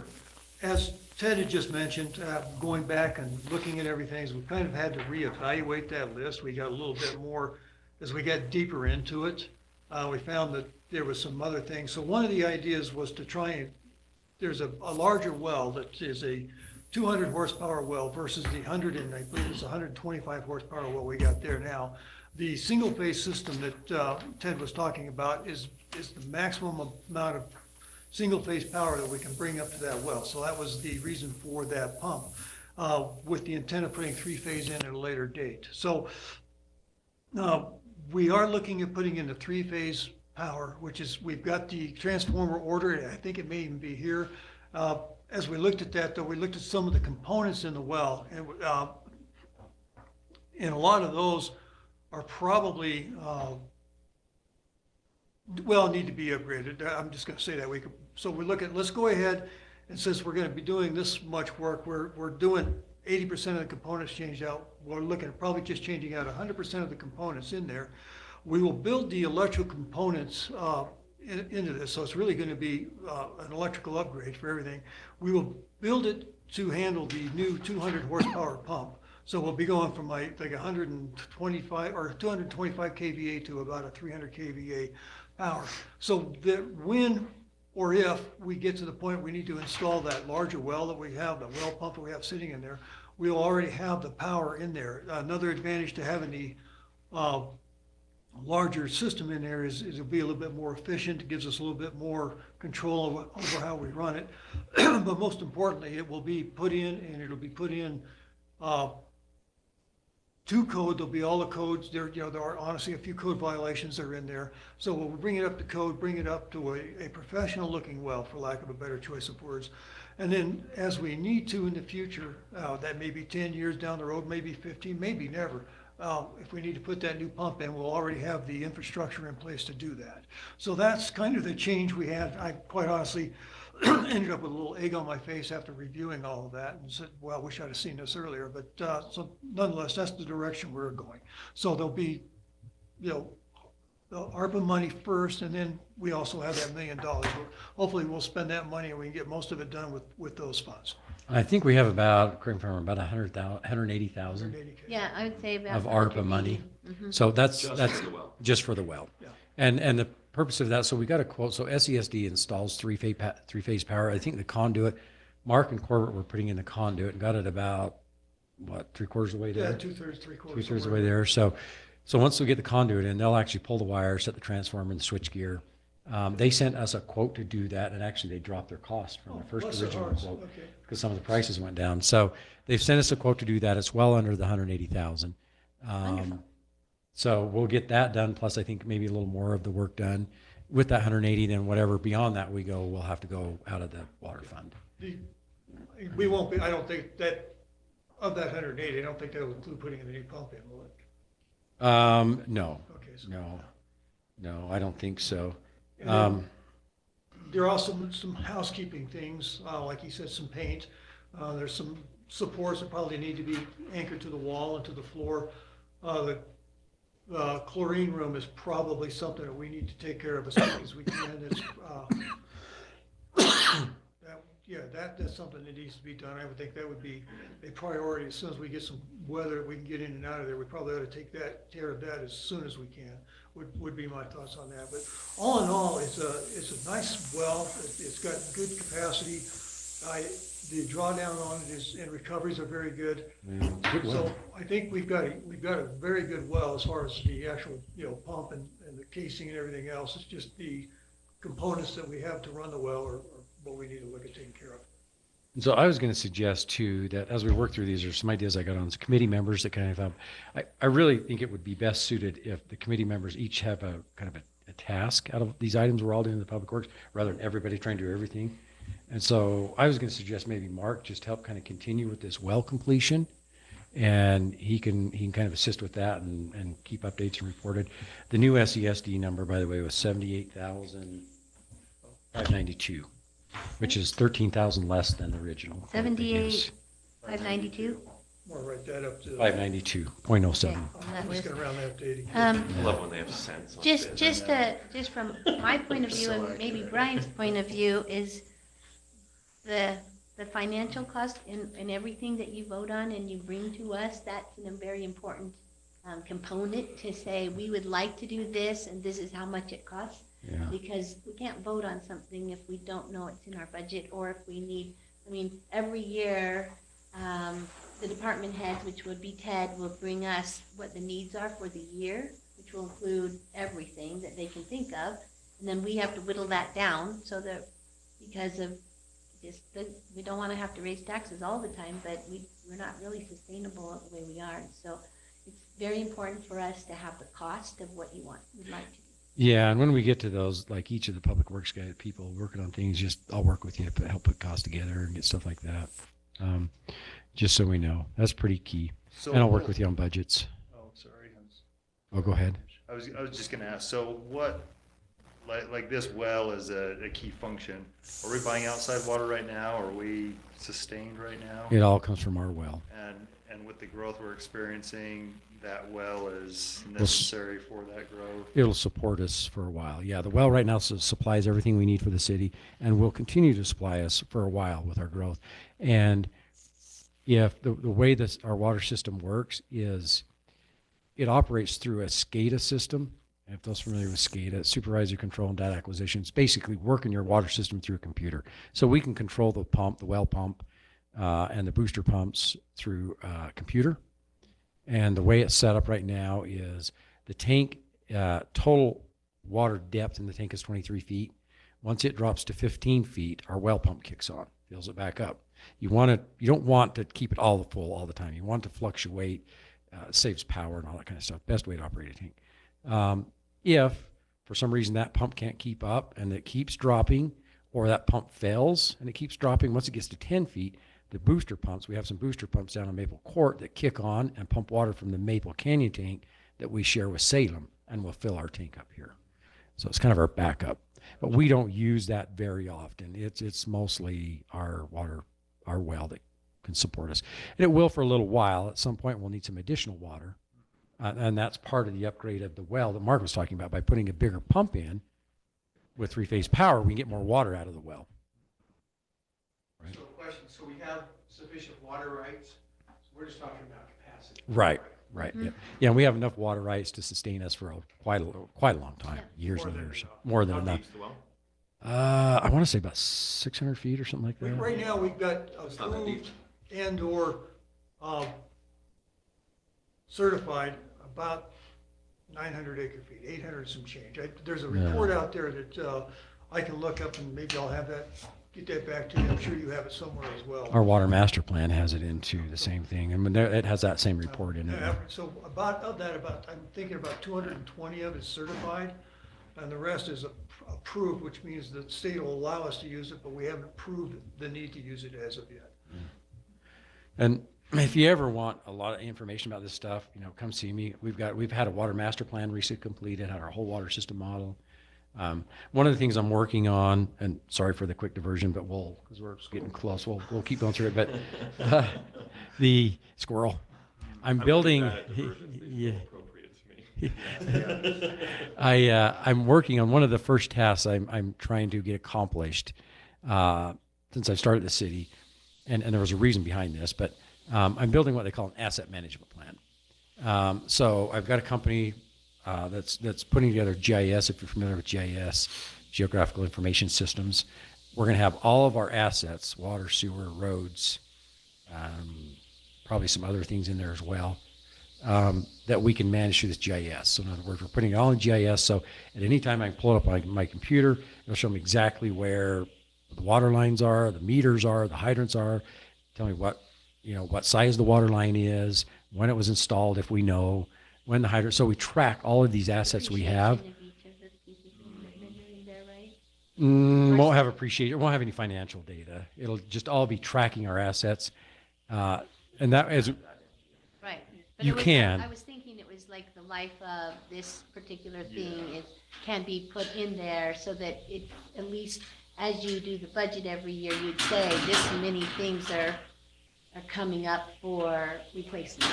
As Ted had just mentioned, going back and looking at everything, we kind of had to reevaluate that list. We got a little bit more as we got deeper into it. We found that there was some other things. So one of the ideas was to try and, there's a larger well that is a 200 horsepower well versus the 125 horsepower well we got there now. The single phase system that Ted was talking about is the maximum amount of single phase power that we can bring up to that well. So that was the reason for that pump, with the intent of putting 3-phase in at a later date. So we are looking at putting in the 3-phase power, which is, we've got the transformer ordered. I think it may even be here. As we looked at that, though, we looked at some of the components in the well, and a lot of those are probably, need to be upgraded. I'm just gonna say that. So we look at, let's go ahead, and since we're gonna be doing this much work, we're doing 80% of the components changed out. We're looking at probably just changing out 100% of the components in there. We will build the electrical components into this, so it's really gonna be an electrical upgrade for everything. We will build it to handle the new 200 horsepower pump. So we'll be going from like 125 or 225 kVA to about a 300 kVA power. So that when or if we get to the point we need to install that larger well that we have, the well pump that we have sitting in there, we'll already have the power in there. Another advantage to having the larger system in there is it'll be a little bit more efficient. It gives us a little bit more control over how we run it. But most importantly, it will be put in, and it'll be put in to code. There'll be all the codes there. There are honestly a few code violations that are in there. So we'll bring it up to code, bring it up to a professional looking well, for lack of a better choice of words. And then as we need to in the future, that may be 10 years down the road, maybe 15, maybe never, If we need to put that new pump in, we'll already have the infrastructure in place to do that. So that's kind of the change we had. I quite honestly ended up with a little egg on my face after reviewing all of that and said, well, I wish I'd have seen this earlier. But so nonetheless, that's the direction we're going. So there'll be, you know, the ARPA money first, and then we also have that $1 million. Hopefully we'll spend that money and we can get most of it done with those funds. I think we have about, correct me if I'm wrong, about 180,000 180K. Yeah, I would say about. of ARPA money. 180. So that's Just that's for the well. just for the well. Yeah. And the purpose of that, so we got a quote. So SESD installs three-phase power. I think the conduit, Mark and Corbett were putting in the conduit and got it about, what, 3/4 of the way there? Yeah, 2/3, 3/4. 2/3 of the way there. So once we get the conduit in, they'll actually pull the wire, set the transformer and the switch gear. They sent us a quote to do that, and actually they dropped their cost from the first Bless their original hearts. quote Okay. because some of the prices went down. So they've sent us a quote to do that. It's well under the 180,000. Wonderful. So we'll get that done. Plus, I think maybe a little more of the work done with that 180. Then whatever beyond that we'll have to go out of the water fund. We won't be, I don't think that, of that 180, I don't think that will include putting in the new pump in, will it? No, Okay, so. no, I don't think so. And then there are also some housekeeping things, like you said, some paint. There's some supports that probably need to be anchored to the wall and to the floor. The chlorine room is probably something that we need to take care of as quick as we can. It's, that's something that needs to be done. I would think that would be a priority. As soon as we get some weather, we can get in and out of there. We probably ought to take care of that as soon as we can, would be my thoughts on that. But all in all, it's a nice well. It's got good capacity. The drawdown on it is, and recoveries are very good. Yeah, good well. So I think we've got a very good well as far as the actual, pump and the casing and everything else. It's just the components that we have to run the well or what we need to look at taking care of. And so I was going to suggest too that as we work through these, there's some ideas I got on some committee members that kind of have. I really think it would be best suited if the committee members each have a kind of a task out of these items we're all doing in the public works, rather than everybody trying to do everything. And so I was going to suggest maybe Mark just help kind of continue with this well completion, and he can kind of assist with that and keep updates and reported. The new SESD number, by the way, was 78,592, which is 13,000 less than the original. quote they gave us. 592. I'll write that up to. 592.07. Okay, I'm just gonna round that up to 80. I love when they have cents. on Just, it. just from my point of view and maybe Brian's point of view is the financial cost in everything that you vote on and you bring to us, that's a very important component to say, we would like to do this and this is how much it costs. Yeah. Because we can't vote on something if we don't know it's in our budget or if we need, every year, the department heads, which would be Ted, will bring us what the needs are for the year, which will include everything that they can think of. And then we have to whittle that down so that, because of just, we don't want to have to raise taxes all the time, but we're not really sustainable the way we are. And so it's very important for us to have the cost of what you would like to do. Yeah, and when we get to those, like each of the public works guys, people working on things, I'll work with you to help put costs together and get stuff like that. Just so we know, that's pretty key. So And I'll work with you on budgets. Oh, sorry. Oh, go ahead. I was just gonna ask, so what, like this well is a key function. Are we buying outside water right now? Are we sustained right now? It all comes from our well. And with the growth we're experiencing, that well is necessary for that growth? It'll support us for a while. Yeah, the well right now supplies everything we need for the city and will continue to supply us for a while with our growth. And if the way our water system works is it operates through a SCADA system. If those familiar with SCADA, supervisor control and data acquisition, it's basically working your water system through a computer. So we can control the pump, the well pump, and the booster pumps through a computer. And the way it's set up right now is the tank, total water depth in the tank is 23 feet. Once it drops to 15 feet, our well pump kicks on, fills it back up. You don't want to keep it all full all the time. You want it to fluctuate, saves power and all that kind of stuff. Best way to operate a tank. If for some reason that pump can't keep up and it keeps dropping, or that pump fails and it keeps dropping, once it gets to 10 feet, the booster pumps. We have some booster pumps down in Maple Court that kick on and pump water from the Maple Canyon tank that we share with Salem, and we'll fill our tank up here. So it's kind of our backup. But we don't use that very often. It's mostly our water, our well that can support us. And it will for a little while. At some point, we'll need some additional water. And that's part of the upgrade of the well that Mark was talking about. By putting a bigger pump in with three-phase power, we can get more water out of the well. Right. So question, so we have sufficient water rights, so we're just talking about capacity. Right. Right. Yeah. Yeah. And we have enough water rights to sustain us for quite a long time, years and years, more than How enough. deep's the well? I want to say about 600 feet or something like that. Right now, we've got not that deep. approved and/or certified about 900 acre feet, 800 some change. There's a report out there that I can look up, and maybe I'll have that, get that back to you. I'm sure you have it somewhere as well. Our water master plan has it into the same thing. I mean, it has that same report in it. So I'm thinking about 220 of it is certified, and the rest is approved, which means the state will allow us to use it, but we haven't proved the need to use it as of yet. And if you ever want a lot of information about this stuff, come see me. We've had a water master plan recently completed, had our whole water system model. One of the things I'm working on, and sorry for the quick diversion, but because we're getting close, we'll keep going through it. But the squirrel, I'm building. Yeah. I'm working on one of the first tasks I'm trying to get accomplished since I started the city, and there was a reason behind this, but I'm building what they call an asset management plan. So I've got a company that's putting together GIS, if you're familiar with GIS, Geographical Information Systems. We're going to have all of our assets, water, sewer, roads, probably some other things in there as well, that we can manage through this GIS. So in other words, we're putting it all in GIS. So at any time I can pull it up on my computer, it'll show me exactly where the water lines are, the meters are, the hydrants are, tell me what size the water line is, when it was installed, if we know, when the hydrant. So we track all of these assets we have. Won't have appreciation, won't have any financial data. It'll just all be tracking our assets. And that is, Right. But You can. I was thinking it was like the life of this particular thing, it can be put in there so that it, at least as you do the budget every year, you'd say this many things are coming up for replacement.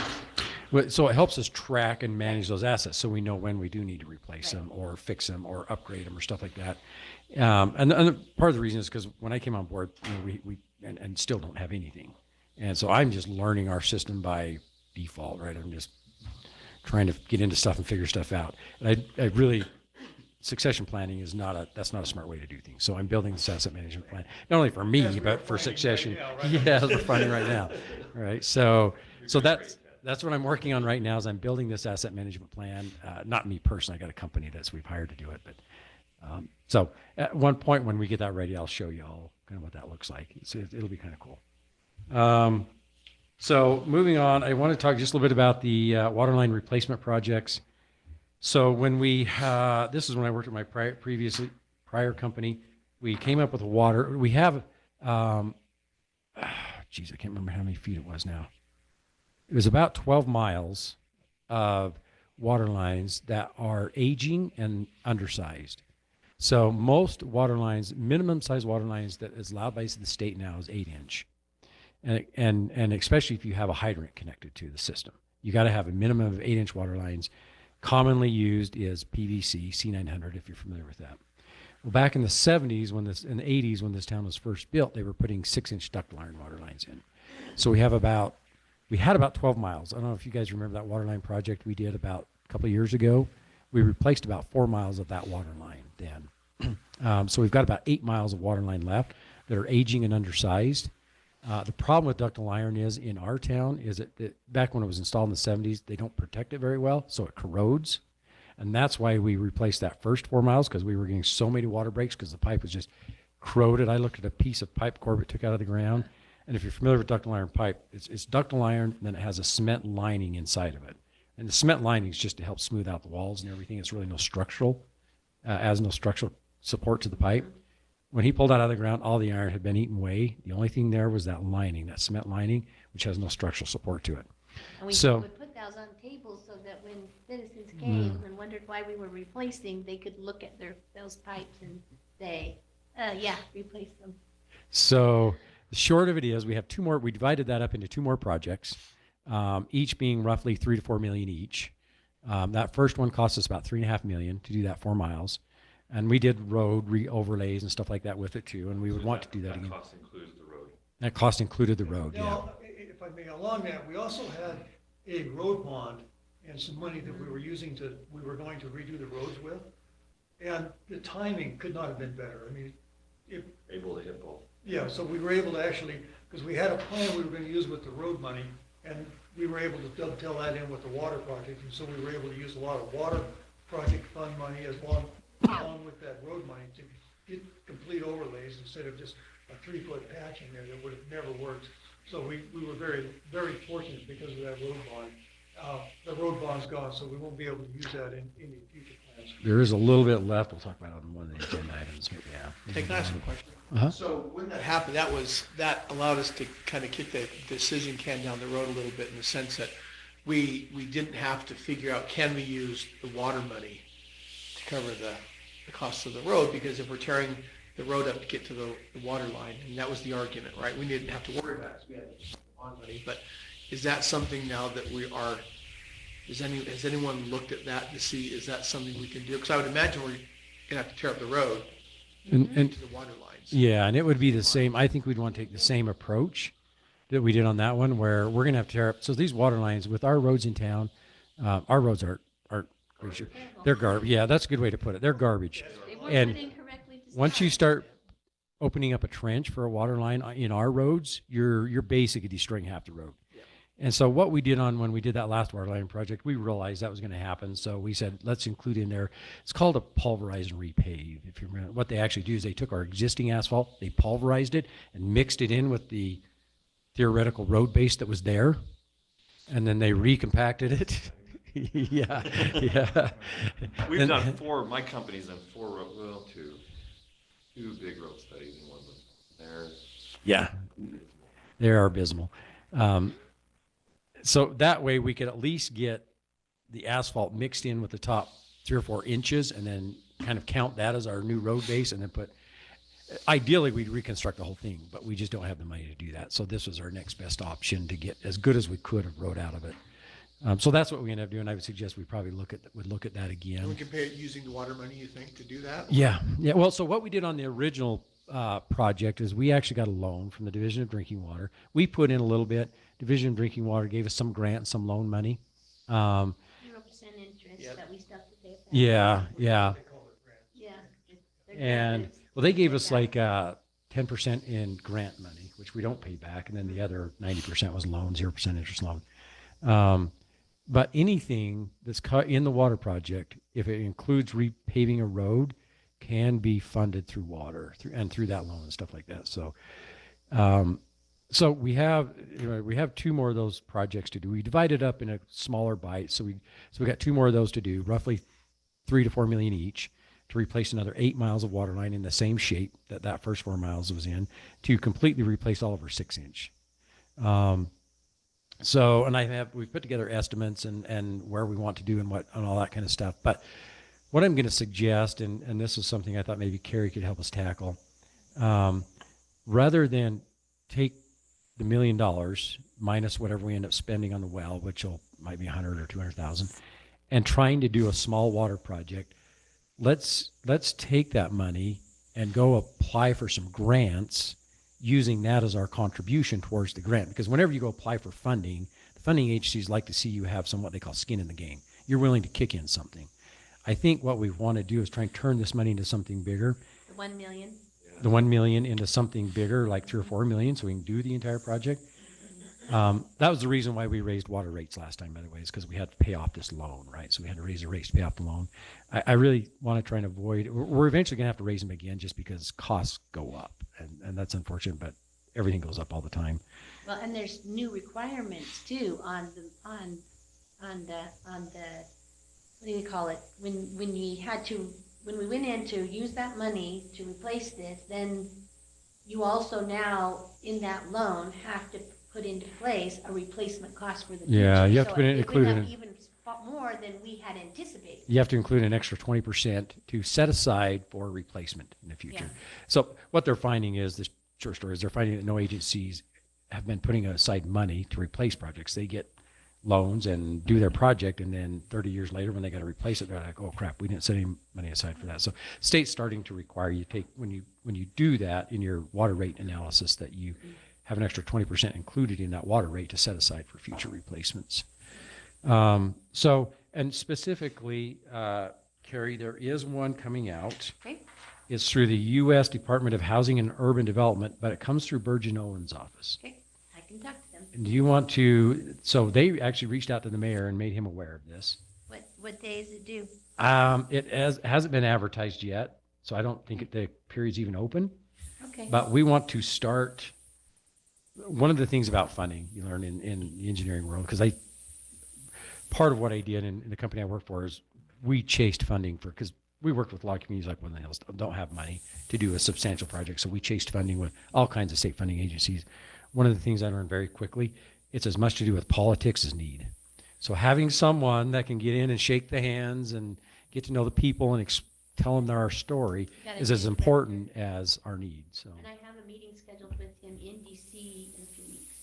so it helps us track and manage those assets so we know when we do need to replace Right. them or fix them or upgrade them or stuff like that. And part of the reason is because when I came on board, we still don't have anything. And so I'm just learning our system by default, right? I'm just trying to get into stuff and figure stuff out. And I really, succession planning is that's not a smart way to do things. So I'm building this asset management plan, not only for me, That's what but we're for finding succession. right now, right? Yeah, that's what we're finding right now. Right. So that's what I'm working on right now is I'm building this asset management plan. Not me personally, I got a company we've hired to do it. But so at one point when we get that ready, I'll show you all kind of what that looks like. It'll be kind of cool. So moving on, I want to talk just a little bit about the water line replacement projects. So when this is when I worked at my prior company, we came up with we have, I can't remember how many feet it was now. It was about 12 miles of water lines that are aging and undersized. So most water lines, minimum size water lines that is allowed by the state now is 8-inch. And especially if you have a hydrant connected to the system, you got to have a minimum of 8-inch water lines. Commonly used is PVC, C900, if you're familiar with that. Well, back in the 70s, in the 80s, when this town was first built, they were putting 6-inch ductile iron water lines in. So we had about 12 miles. I don't know if you guys remember that water line project we did about a couple of years ago. We replaced about 4 miles of that water line then. So we've got about 8 miles of water line left that are aging and undersized. The problem with ductile iron is in our town is that back when it was installed in the 70s, they don't protect it very well, so it corrodes. And that's why we replaced that first 4 miles, because we were getting so many water breaks because the pipe was just corroded. I looked at a piece of pipe Corbett took out of the ground, and if you're familiar with ductile iron pipe, it's ductile iron, and then it has a cement lining inside of it. And the cement lining is just to help smooth out the walls and everything. It's really no structural support to the pipe. When he pulled it out of the ground, all the iron had been eaten away. The only thing there was that lining, that cement lining, which has no structural support to it. And we So- would put those on tables so that when citizens came and wondered why we were replacing, they could look at those pipes and say, yeah, replace them. So the short of it is we have two more, we divided that up into two more projects, each being roughly 3 to 4 million each. That first one cost us about 3.5 million to do that 4 miles. And we did road overlays and stuff like that with it too. And we would want to do that again. That cost includes the road. That cost included the road, yeah. Now, if I may, along that, we also had a road bond and some money that we were going to redo the roads with. And the timing could not have been better. I mean, Able to hit both. yeah, so we were able to actually, because we had a plan we were gonna use with the road money, and we were able to dovetail that in with the water project, and so we were able to use a lot of water project fund money along with that road money to get complete overlays instead of just a 3-foot patch in there that would have never worked. So we were very, very fortunate because of that road bond. The road bond's gone, so we won't be able to use that in any future plans. There is a little bit left. We'll talk about it on one of the agenda items, but yeah. Hey, can I ask a question? Uh-huh. So when that happened, that allowed us to kind of kick the decision can down the road a little bit in the sense that we didn't have to figure out, can we use the water money to cover the costs of the road? Because if we're tearing the road up to get to the water line, and that was the argument, right? We didn't have to worry about it because we had the bond money. But is that something now that has anyone looked at that to see, is that something we can do? Because I would imagine we're gonna have to tear up the road And to the water lines. yeah, and it would be the same. I think we'd want to take the same approach that we did on that one, where we're going to have to tear up. So these water lines with our roads in town, our roads aren't they're garbage. Yeah, that's a good way to put it. They're garbage. They weren't And put in correctly to once you start. start opening up a trench for a water line in our roads, you're basically destroying half the road. And so what we did when we did that last water line project, we realized that was going to happen. So we said, let's include in there, it's called a pulverize and repave. If you remember, what they actually do is they took our existing asphalt, they pulverized it and mixed it in with the theoretical road base that was there. And then they recompacted it. Yeah. We've And- done my company's done two big road studies in Woodland. They are abysmal. So that way we could at least get the asphalt mixed in with the top 3 or 4 inches and then kind of count that as our new road base and then ideally we'd reconstruct the whole thing, but we just don't have the money to do that. So this was our next best option to get as good as we could of road out of it. So that's what we ended up doing. I would suggest we probably would look at that again. Can we compare it using the water money, you think, to do that? Yeah. Well, so what we did on the original project is we actually got a loan from the Division of Drinking Water. We put in a little bit. Division of Drinking Water gave us some grant, some loan money. 0% interest that we still have to pay back. Yeah. Yeah. They're And grants. well, they gave us like 10% in grant money, which we don't pay back, and then the other 90% was loan, 0% interest loan. But anything that's in the water project, if it includes repaving a road, can be funded through water through that loan and stuff like that. So, so we have 2 more of those projects to do. We divided up in a smaller bite, so we got 2 more of those to do, roughly 3 to 4 million each, to replace another 8 miles of water line in the same shape that first 4 miles was in, to completely replace all of our 6-inch. So, and we've put together estimates and where we want to do and all that kind of stuff. But what I'm going to suggest, and this is something I thought maybe Carrie could help us tackle, rather than take the $1 million minus whatever we end up spending on the well, which might be 100 or 200,000, and trying to do a small water project, let's take that money and go apply for some grants using that as our contribution towards the grant. Because whenever you go apply for funding, the funding agencies like to see you have what they call skin in the game. You're willing to kick in something. I think what we want to do is try and turn this money into something bigger. The 1 million. The 1 million into something bigger, like 3 or 4 million, so we can do the entire project. That was the reason why we raised water rates last time, by the way, is because we had to pay off this loan, right? So we had to raise the rates to pay off the loan. I really want to try and avoid, we're eventually going to have to raise them again just because costs go up. And that's unfortunate, but everything goes up all the time. Well, and there's new requirements too on the what do you call it? When you had to when we went in to use that money to replace this, then you also now, in that loan, have to put into place a replacement cost for the future. Yeah, you have to So put it- it include went it up in- even more than we had anticipated. You have to include an extra 20% to set aside for replacement in the future. Yeah. So what they're finding is, the short story is, they're finding that no agencies have been putting aside money to replace projects. They get loans and do their project, and then 30 years later, when they got to replace it, they're like, oh crap, we didn't set any money aside for that. So state's starting to require you take, when you do that in your water rate analysis, that you have an extra 20% included in that water rate to set aside for future replacements. And specifically, Carrie, there is one coming out. Okay. It's through the U.S. Department of Housing and Urban Development, but it comes through Burgeon Owens' office. Okay, I can talk to them. And do you want to, so they actually reached out to the mayor and made him aware of this. What day is it due? It hasn't been advertised yet, so I don't think the period's even open. Okay. But we want to start, one of the things about funding you learn in the engineering world, because part of what I did in the company I work for is we chased funding because we worked with a lot of communities like Woodland Hills don't have money to do a substantial project. So we chased funding with all kinds of state funding agencies. One of the things I learned very quickly, it's as much to do with politics as need. So having someone that can get in and shake the hands and get to know the people and tell them our story Got is it. as important as our need. So, And I have a meeting scheduled with him in DC in a few weeks.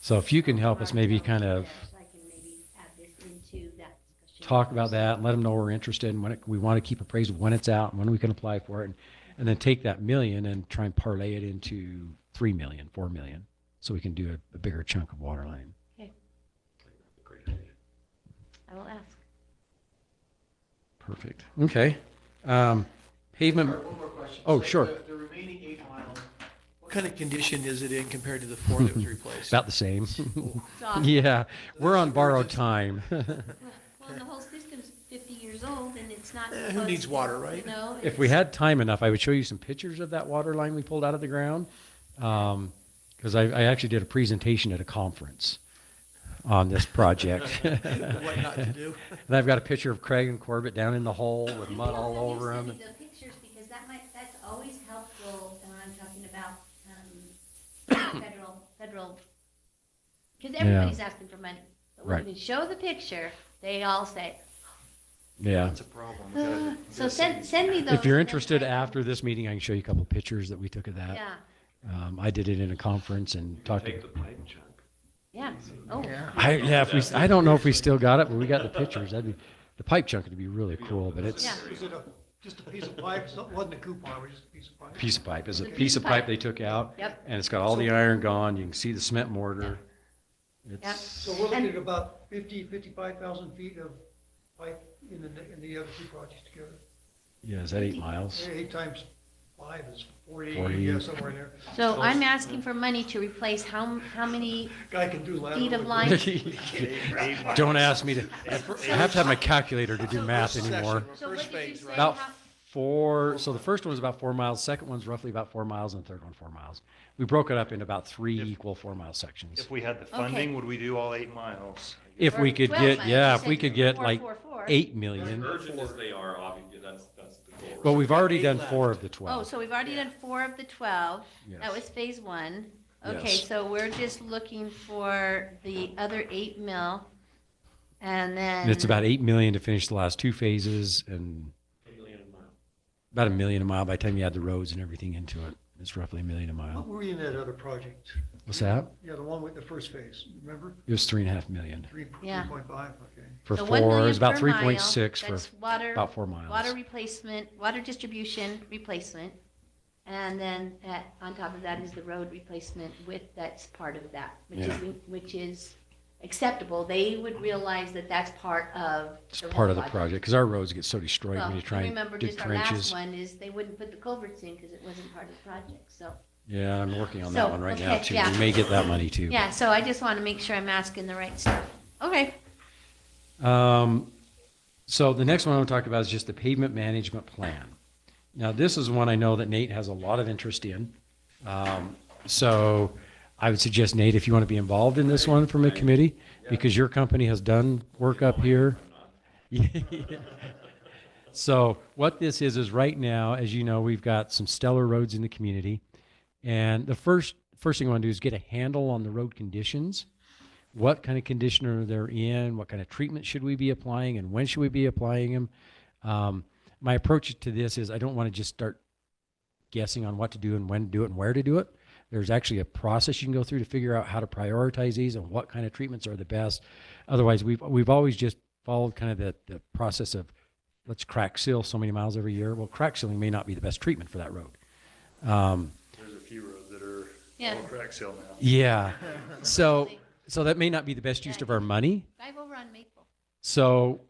so if you can help us maybe kind of So I can maybe add this into that discussion. talk about that and let them know we're interested and when we want to keep appraised of when it's out and when we can apply for it, and then take that $1 million and try and parlay it into 3 million, 4 million, so we can do a bigger chunk of water line. I will ask. Perfect. Okay. Pavement. One more question. Oh, So sure. The remaining 8 miles, what kind of condition is it in compared to the 4 that was replaced? About the same. It's awful. Yeah, we're on borrowed time. Well, the whole system's 50 years old and it's not. Who supposed needs to, water, right? You know, If we had time enough, I would show you some pictures of that water line we pulled out of the ground. Because I actually did a presentation at a conference on this project. What not to do? And I've got a picture of Craig and Corbett down in the hole with mud all over Send them. me the pictures because that's always helpful when I'm talking about federal, because everybody's asking for money. But when Right. we show the picture, they all say, Yeah. That's a problem. We gotta- so send me those. If you're and then interested I- after this meeting, I can show you a couple of pictures that we took of that. Yeah, I did it in a conference and talked to. Take the pipe chunk. yeah. Oh, I don't know if we still got it, but we got the pictures. The pipe chunk would be really cool, but it's Yeah. Was it just a piece of pipe? So it wasn't a coupon, it was just a piece of pipe? piece of pipe. It's a It's a piece of pipe they took out. Yep. And it's got all the iron gone. You can see the cement mortar. Yep. It's, So we're looking at about 55,000 feet of pipe in the other two projects together. yeah, is that 8 miles? 8 times 5 is 40, 40. yeah, somewhere in there. so I'm asking for money to replace how many Guy can do lateral. feet of line? Don't ask me to. I have to have my calculator to do math First section, anymore. or So what First did you phase, say? right? About How- 4. So the first one was about 4 miles. Second one's roughly about 4 miles, and the third one 4 miles. We broke it up into about 3 equal 4-mile sections. If we had the funding, would we do all 8 miles? If Or we could 12 get, miles. yeah, You if we said could get like 444. 8 million. Urgent as they are, obviously, that's the goal. Well, we've already eight done left. 4 of the Oh, 12. so we've already done 4 of the 12. That Yes. was phase 1. Okay, Yes. so we're just looking for the other 8 mil. And then. And it's about 8 million to finish the last 2 phases, and about $1 million a mile by the time you add the roads and everything into it. It's roughly $1 million a What mile. were you in that other project? What's that? Yeah, the one with the first phase, remember? It was 3.5 million 3.5, okay. for So 4. 1 It million was about per 3.6 mile. for That's water, about 4 miles. water replacement, water distribution replacement. And then on top of that is the road replacement that's part of that, Yeah. which is acceptable. They would realize that that's part of. It's the part whole of the project because our roads get so destroyed Well, when you try and remember dig just our last trenches. one is they wouldn't put the culverts in because it wasn't part of the project, so. Yeah, I'm working on So, that one right now okay, too. yeah. We may get that money too. Yeah, so I just want to make sure I'm asking the right stuff. Okay, So the next one I want to talk about is just the pavement management plan. Now, this is one I know that Nate has a lot of interest in. So I would suggest, Nate, if you want to be involved in this one from a committee, because your company has done work up here. So what this is right now, as you know, we've got some stellar roads in the community. And the first thing I want to do is get a handle on the road conditions. What kind of conditioner they're in, what kind of treatment should we be applying, and when should we be applying them. My approach to this is I don't want to just start guessing on what to do and when to do it and where to do it. There's actually a process you can go through to figure out how to prioritize these and what kind of treatments are the best. Otherwise, we've always just followed kind of the process of let's crack seal so many miles every year. Well, crack sealing may not be the best treatment for that road. There's a few roads that are Yeah. all crack seal now. Yeah. So that may not be the best use of our money. Drive over on Maple. So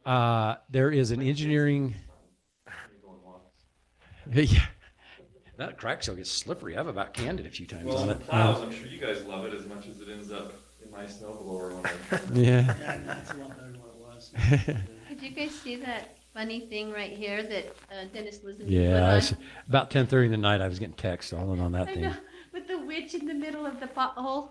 there is an engineering. Yeah. That crack seal gets slippery. I've about canned it a few times Well, on the it. plows, I'm sure you guys love it as much as it ends up in my snow blower when I. Yeah. Yeah, that's a lot better than what it was. Did you guys see that funny thing right here that Dennis Lizen Yeah. put on? About 10:30 in the night, I was getting texts all in on that I thing. know, with the witch in the middle of the pothole.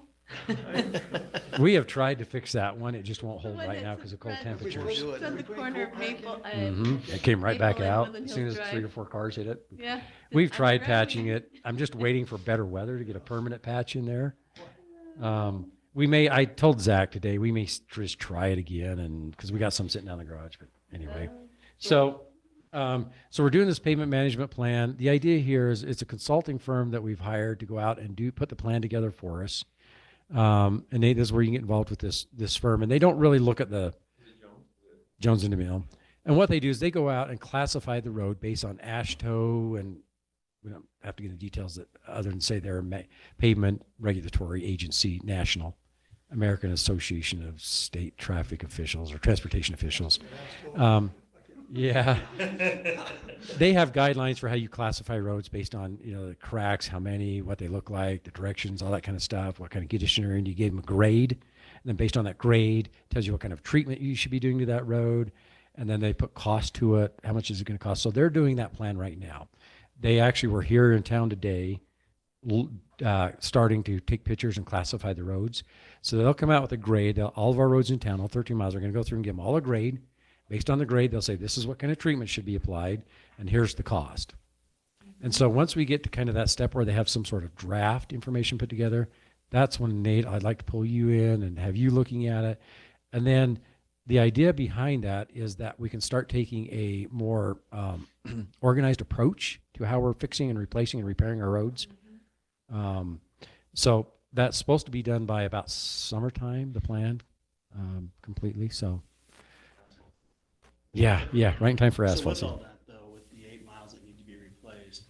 We have tried to fix that one. It just won't The hold one right now that's because of in cold front. temperatures. Do It's on the Between corner of Copac and- Maple. It came right back Maple and out Woodland as soon as Hills 3 or Drive. 4 cars hit it. Yeah. We've I'm tried driving. patching it. I'm just waiting for better weather to get a permanent patch in there. I told Zach today, we may just try it again, and because we got some sitting down in the garage, but anyway. So we're doing this pavement management plan. The idea here is it's a consulting firm that we've hired to go out and put the plan together for us. And this is where you can get involved with this firm, and they don't really look at the Jones and DeMille. And what they do is they go out and classify the road based on AASHTO, and we don't have to get into details that other than say they're a pavement regulatory agency, national, American Association of State Traffic Officials or Transportation Officials. Yeah. They have guidelines for how you classify roads based on, the cracks, how many, what they look like, the directions, all that kind of stuff, what kind of conditioner, and you gave them a grade. And then based on that grade, tells you what kind of treatment you should be doing to that road. And then they put cost to it. How much is it going to cost? So they're doing that plan right now. They actually were here in town today, starting to take pictures and classify the roads. So they'll come out with a grade. All of our roads in town, all 13 miles, are going to go through and give them all a grade. Based on the grade, they'll say, this is what kind of treatment should be applied, and here's the cost. And so once we get to kind of that step where they have some sort of draft information put together, that's when, Nate, I'd like to pull you in and have you looking at it. And then the idea behind that is that we can start taking a more organized approach to how we're fixing and replacing and repairing our roads. So that's supposed to be done by about summertime, the plan, completely. So yeah, right in time for So asphalt with all season. that though, with the 8 miles that need to be replaced,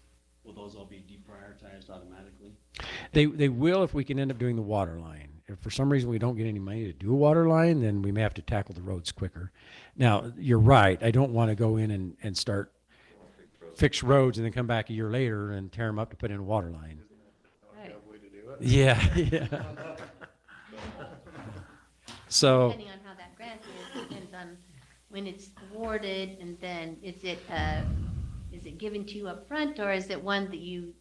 will those all be deprioritized automatically? They will if we can end up doing the water line. If for some reason we don't get any money to do a water line, then we may have to tackle the roads quicker. Now, you're right. I don't want to go in and start fix roads and then come back a year later and tear them up to put in a water line. Right. Yeah. So, Depending on how that grant is, depends on when it's awarded, and then is it given to you up front, or is it one that you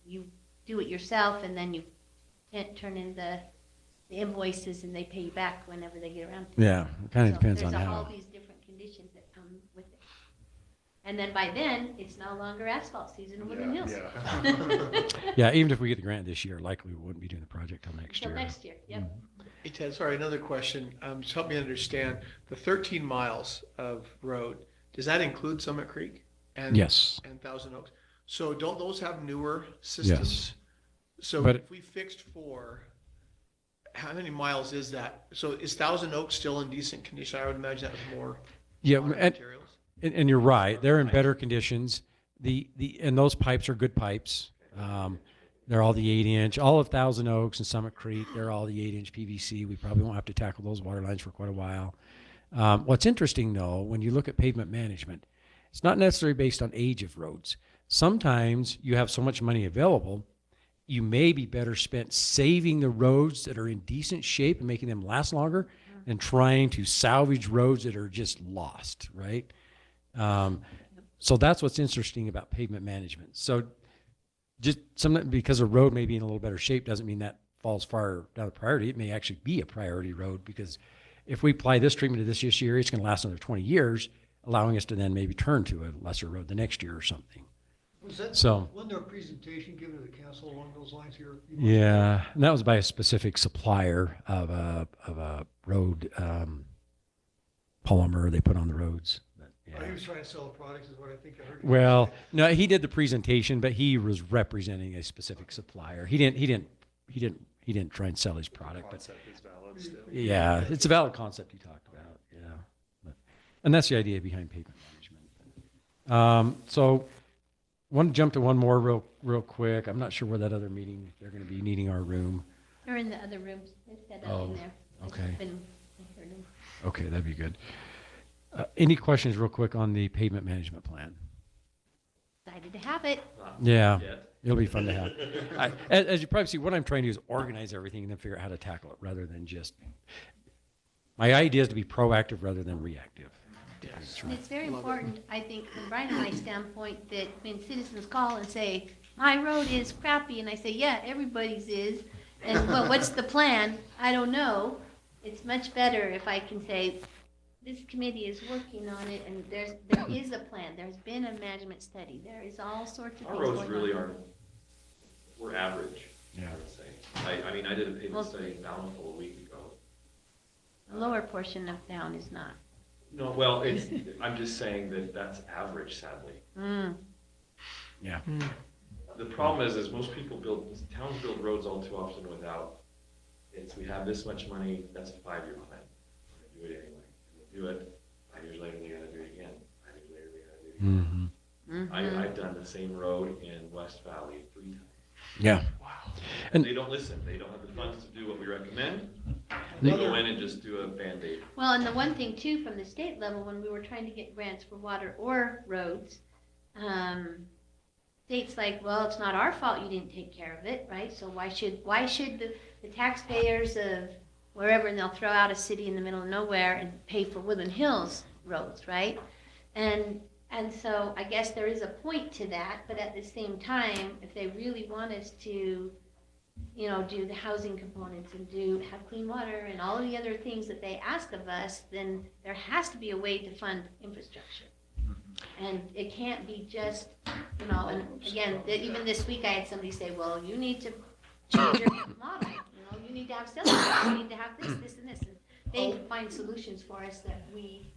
do it yourself and then you turn in the invoices and they pay you back whenever they get around to it? yeah, it kind of So depends on there's all how. these different conditions that come with it. And then by then, it's no longer asphalt season in Woodland Hills. Yeah, even if we get the grant this year, likely we wouldn't be doing the project till next Till year. next year, yep. Hey Ted, sorry, another question. Just help me understand. The 13 miles of road, does that include Summit Creek? And Yes. And Thousand Oaks? So don't those have newer systems? Yes. So But- if we fixed 4, how many miles is that? So is Thousand Oaks still in decent condition? I would imagine that was more Yeah, modern and, materials. and you're right. They're in better conditions. And those pipes are good pipes. They're all the 8-inch. All of Thousand Oaks and Summit Creek, they're all the 8-inch PVC. We probably won't have to tackle those water lines for quite a while. What's interesting, though, when you look at pavement management, it's not necessarily based on age of roads. Sometimes you have so much money available, you may be better spent saving the roads that are in decent shape and making them last longer than trying to salvage roads that are just lost, right? So that's what's interesting about pavement management. So just because a road may be in a little better shape doesn't mean that falls far down the priority. It may actually be a priority road, because if we apply this treatment to this year, it's going to last another 20 years. allowing us to then maybe turn to a lesser road the next year or something. Was that, So- wasn't there a presentation given to the council along those lines here? Yeah, and that was by a specific supplier of a road polymer they put on the roads. But, Oh, he yeah. was trying to sell a product is what I think I heard. Well, no, he did the presentation, but he was representing a specific supplier. He didn't try and sell his product, but Concept is valid still. yeah, it's a valid concept you talked about. Yeah, and that's the idea behind pavement management. So, want to jump to one more real quick. I'm not sure where that other meeting. They're going to be needing our room. They're in the other rooms. They're set up Oh, in there. I've okay. been- I heard them. Okay, that'd be good. Any questions, real quick, on the pavement management plan? Excited to have it. Yeah, Yet. it'll be fun to have. As you probably see, what I'm trying to do is organize everything and then figure out how to tackle it rather than just. My idea is to be proactive rather than reactive. That's And right. it's very important, I think, from Brian and my standpoint, that when citizens call and say, my road is crappy, and I say, yeah, everybody's is, and well, what's the plan? I don't know. It's much better if I can say, this committee is working on it, and there is a plan. There's been a management study. There is all sorts of Our things going on. roads really aren't, we're average, I Yeah. would say. I mean, I did a Well- pavement study in Bountiful a week ago. The lower portion of town is not. No, well, I'm just saying that that's average, sadly. Mm. Yeah. The problem is most towns build roads all too often without, we have this much money, that's a 5-year plan. We're gonna do it anyway. We'll do it, 5 years later, they gotta do it again. 5 years later, they gotta do it again. Mm-hmm. I've done the same road in West Valley 3 times. Yeah. And And- they don't listen, they don't have the funds to do what we recommend. They go in and just do a Band-Aid. Well, and the one thing too, from the state level, when we were trying to get grants for water or roads, states like, well, it's not our fault you didn't take care of it, right? So why should the taxpayers of wherever, and they'll throw out a city in the middle of nowhere and pay for Woodland Hills roads, right? And so I guess there is a point to that, but at the same time, if they really want us to, do the housing components and have clean water and all of the other things that they ask of us, then there has to be a way to fund infrastructure. And it can't be just, and again, even this week I had somebody say, well, you need to change your model, you need to have sales, you need to have this and this. And they find solutions for us that we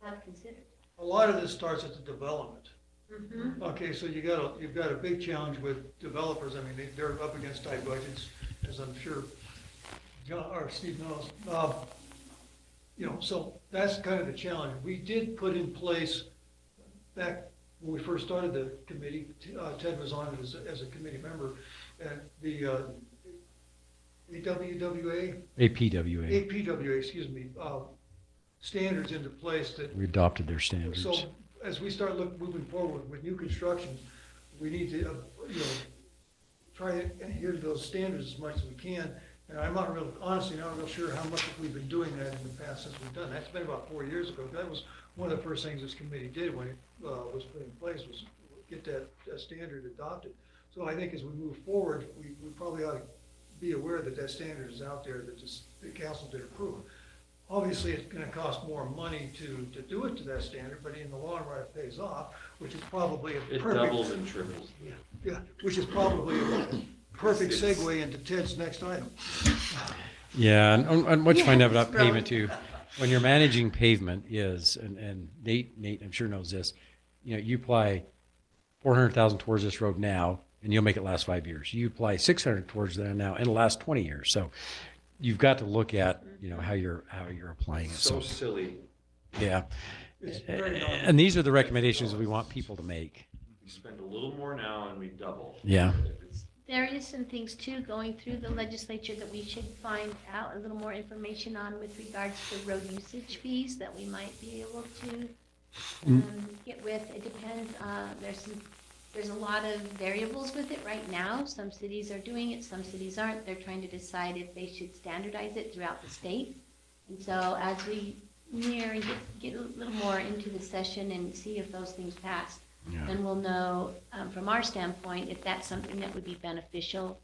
have considered. A lot of this starts at the development. Mm-hmm. Okay, so you've got a big challenge with developers. I mean, they're up against tight budgets, as I'm sure John, or Steve knows. So that's kind of the challenge. We did put in place, back when we first started the committee, Ted was on it as a committee member, and the AWWA, APWA, standards into place that. We adopted their standards. So as we start moving forward with new construction, we need to, try to adhere to those standards as much as we can. And I'm not honestly not real sure how much we've been doing that in the past since we've done that. It's been about 4 years ago. That was one of the first things this committee did when it was put in place, was get that standard adopted. So I think as we move forward, we probably ought to be aware that standard is out there, that the council did approve. Obviously, it's gonna cost more money to do it to that standard, but in the long run, it pays off, which is probably a It perfect. doubles and triples. Yeah, which is probably a perfect segue into Ted's next item. Yeah, and what you find out Yes, about Brian. pavement too, when you're managing pavement is, and Nate I'm sure knows this, you apply 400,000 towards this road now, and you'll make it last 5 years. You apply 600 towards that now, and it'll last 20 years. So you've got to look at, how you're applying it. So silly. Yeah. It's very And these are the recommendations we want people to make. We spend a little more now and we double. Yeah. There is some things too going through the legislature that we should find out a little more information on with regards to road usage fees that we might be able to get with. It depends, there's a lot of variables with it right now. Some cities are doing it, some cities aren't. They're trying to decide if they should standardize it throughout the state. And so as we near and get a little more into the session and see if those things pass, Yeah. then we'll know from our standpoint if that's something that would be beneficial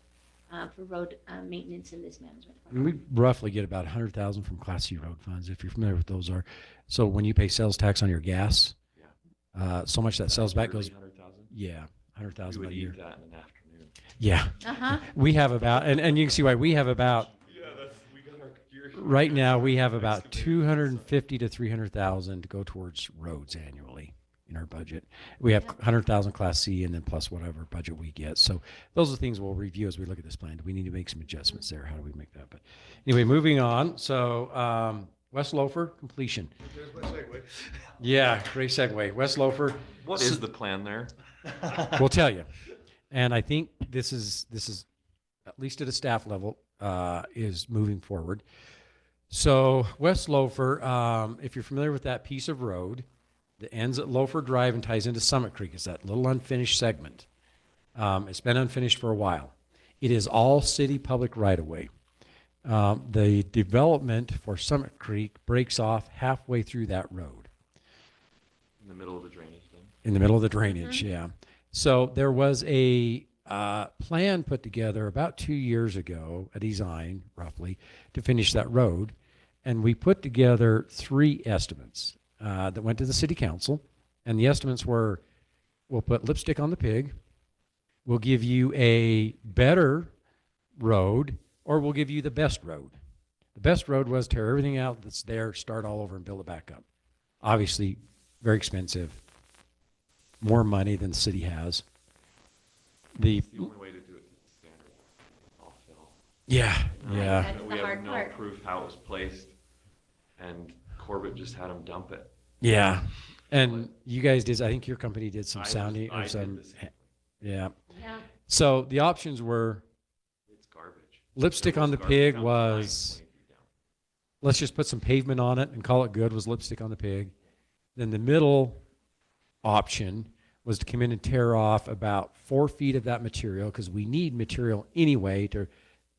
for road maintenance in this management And fund. we roughly get about 100,000 from Class C road funds, if you're familiar with those are. So when you pay sales tax on your gas, so much that sales back goes, 100,000? yeah, 100,000 We a would year. eat that in an afternoon. Yeah, Uh-huh. we have about, and you can see why we have about, Yeah, we got our gear. right now, we have about 250 to 300,000 to go towards roads annually in our budget. We have 100,000 Class C and then plus whatever budget we get. So those are things we'll review as we look at this plan. Do we need to make some adjustments there? How do we make that? But anyway, moving on. So West Loafer completion. There's my segue. Yeah, great segue. West Loafer, What is the plan there? we'll tell you. And I think this is at least at a staff level is moving forward. So West Loafer, if you're familiar with that piece of road that ends at Loafer Drive and ties into Summit Creek, it's that little unfinished segment. It's been unfinished for a while. It is all city public right of way. The development for Summit Creek breaks off halfway through that road. In the middle of the drainage thing? In the middle of the drainage, yeah. So there was a plan put together about 2 years ago, a design roughly, to finish that road. And we put together 3 estimates that went to the city council. And the estimates were, we'll put lipstick on the pig, we'll give you a better road, or we'll give you the best road. The best road was tear everything out that's there, start all over and build it back up. Obviously, very expensive, more money than the city has. It's the only way to do it to the standard. All fill. Yeah, Right, yeah. that's the We have hard no part. proof how it was placed, and Corbett just had them dump it. Yeah. And you guys did, I think your company did some I sounding I or did some, the same. yeah. Yeah. So the options were It's garbage. lipstick There on the garbage pig down the line was, 20 feet down. let's just put some pavement on it and call it good, was lipstick on the pig. Then the middle option was to come in and tear off about 4 feet of that material because we need material anyway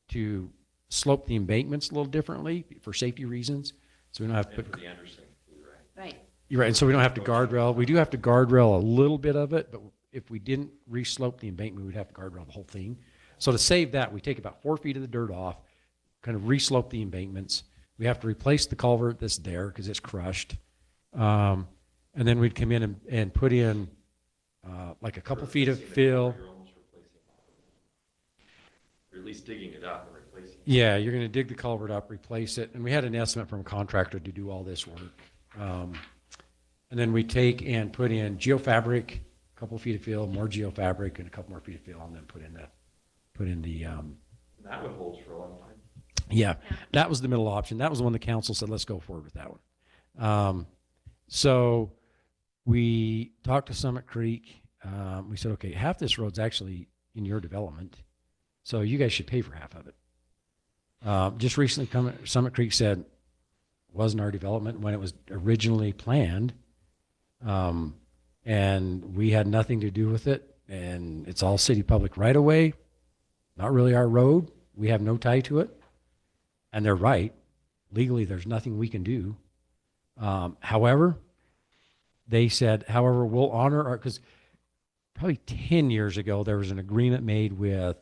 to slope the embankments a little differently for safety reasons. So we don't have to And put, for the Anderson, too, right? Right. you're right, and so we don't have to guardrail. We do have to guardrail a little bit of it, but if we didn't re-slope the embankment, we'd have to guardrail the whole thing. So to save that, we take about 4 feet of the dirt off, kind of re-slope the embankments. We have to replace the culvert that's there because it's crushed. And then we'd come in and put in like a couple feet of fill. You're almost replacing it. Or at least digging it up and replacing it. Yeah, you're going to dig the culvert up, replace it. And we had an estimate from a contractor to do all this work. And then we take and put in geofabric, a couple feet of fill, more geofabric, and a couple more feet of fill, and then put in the And that would hold for a long time. yeah, that was the middle option. That was the one the council said, let's go forward with that one. So we talked to Summit Creek. We said, okay, half this road's actually in your development, so you guys should pay for half of it. Just recently, Summit Creek said, wasn't our development when it was originally planned, and we had nothing to do with it, and it's all city public right of way, not really our road. We have no tie to it. And they're right. Legally, there's nothing we can do. However, they said, however, we'll honor our, because probably 10 years ago, there was an agreement made with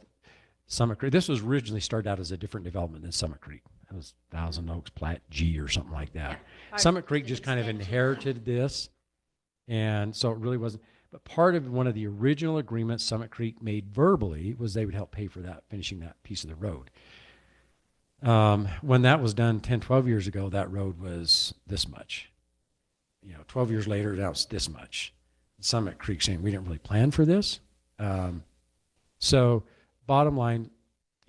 Summit Creek. This was originally started out as a different development than Summit Creek. It was Thousand Oaks Plat G or something like that. Part Summit of Creek the just kind of extension. inherited this. And so it really wasn't, but part of one of the original agreements Summit Creek made verbally was they would help pay for that, finishing that piece of the road. When that was done 10, 12 years ago, that road was this much. 12 years later, now it's this much. Summit Creek saying, we didn't really plan for this. So bottom line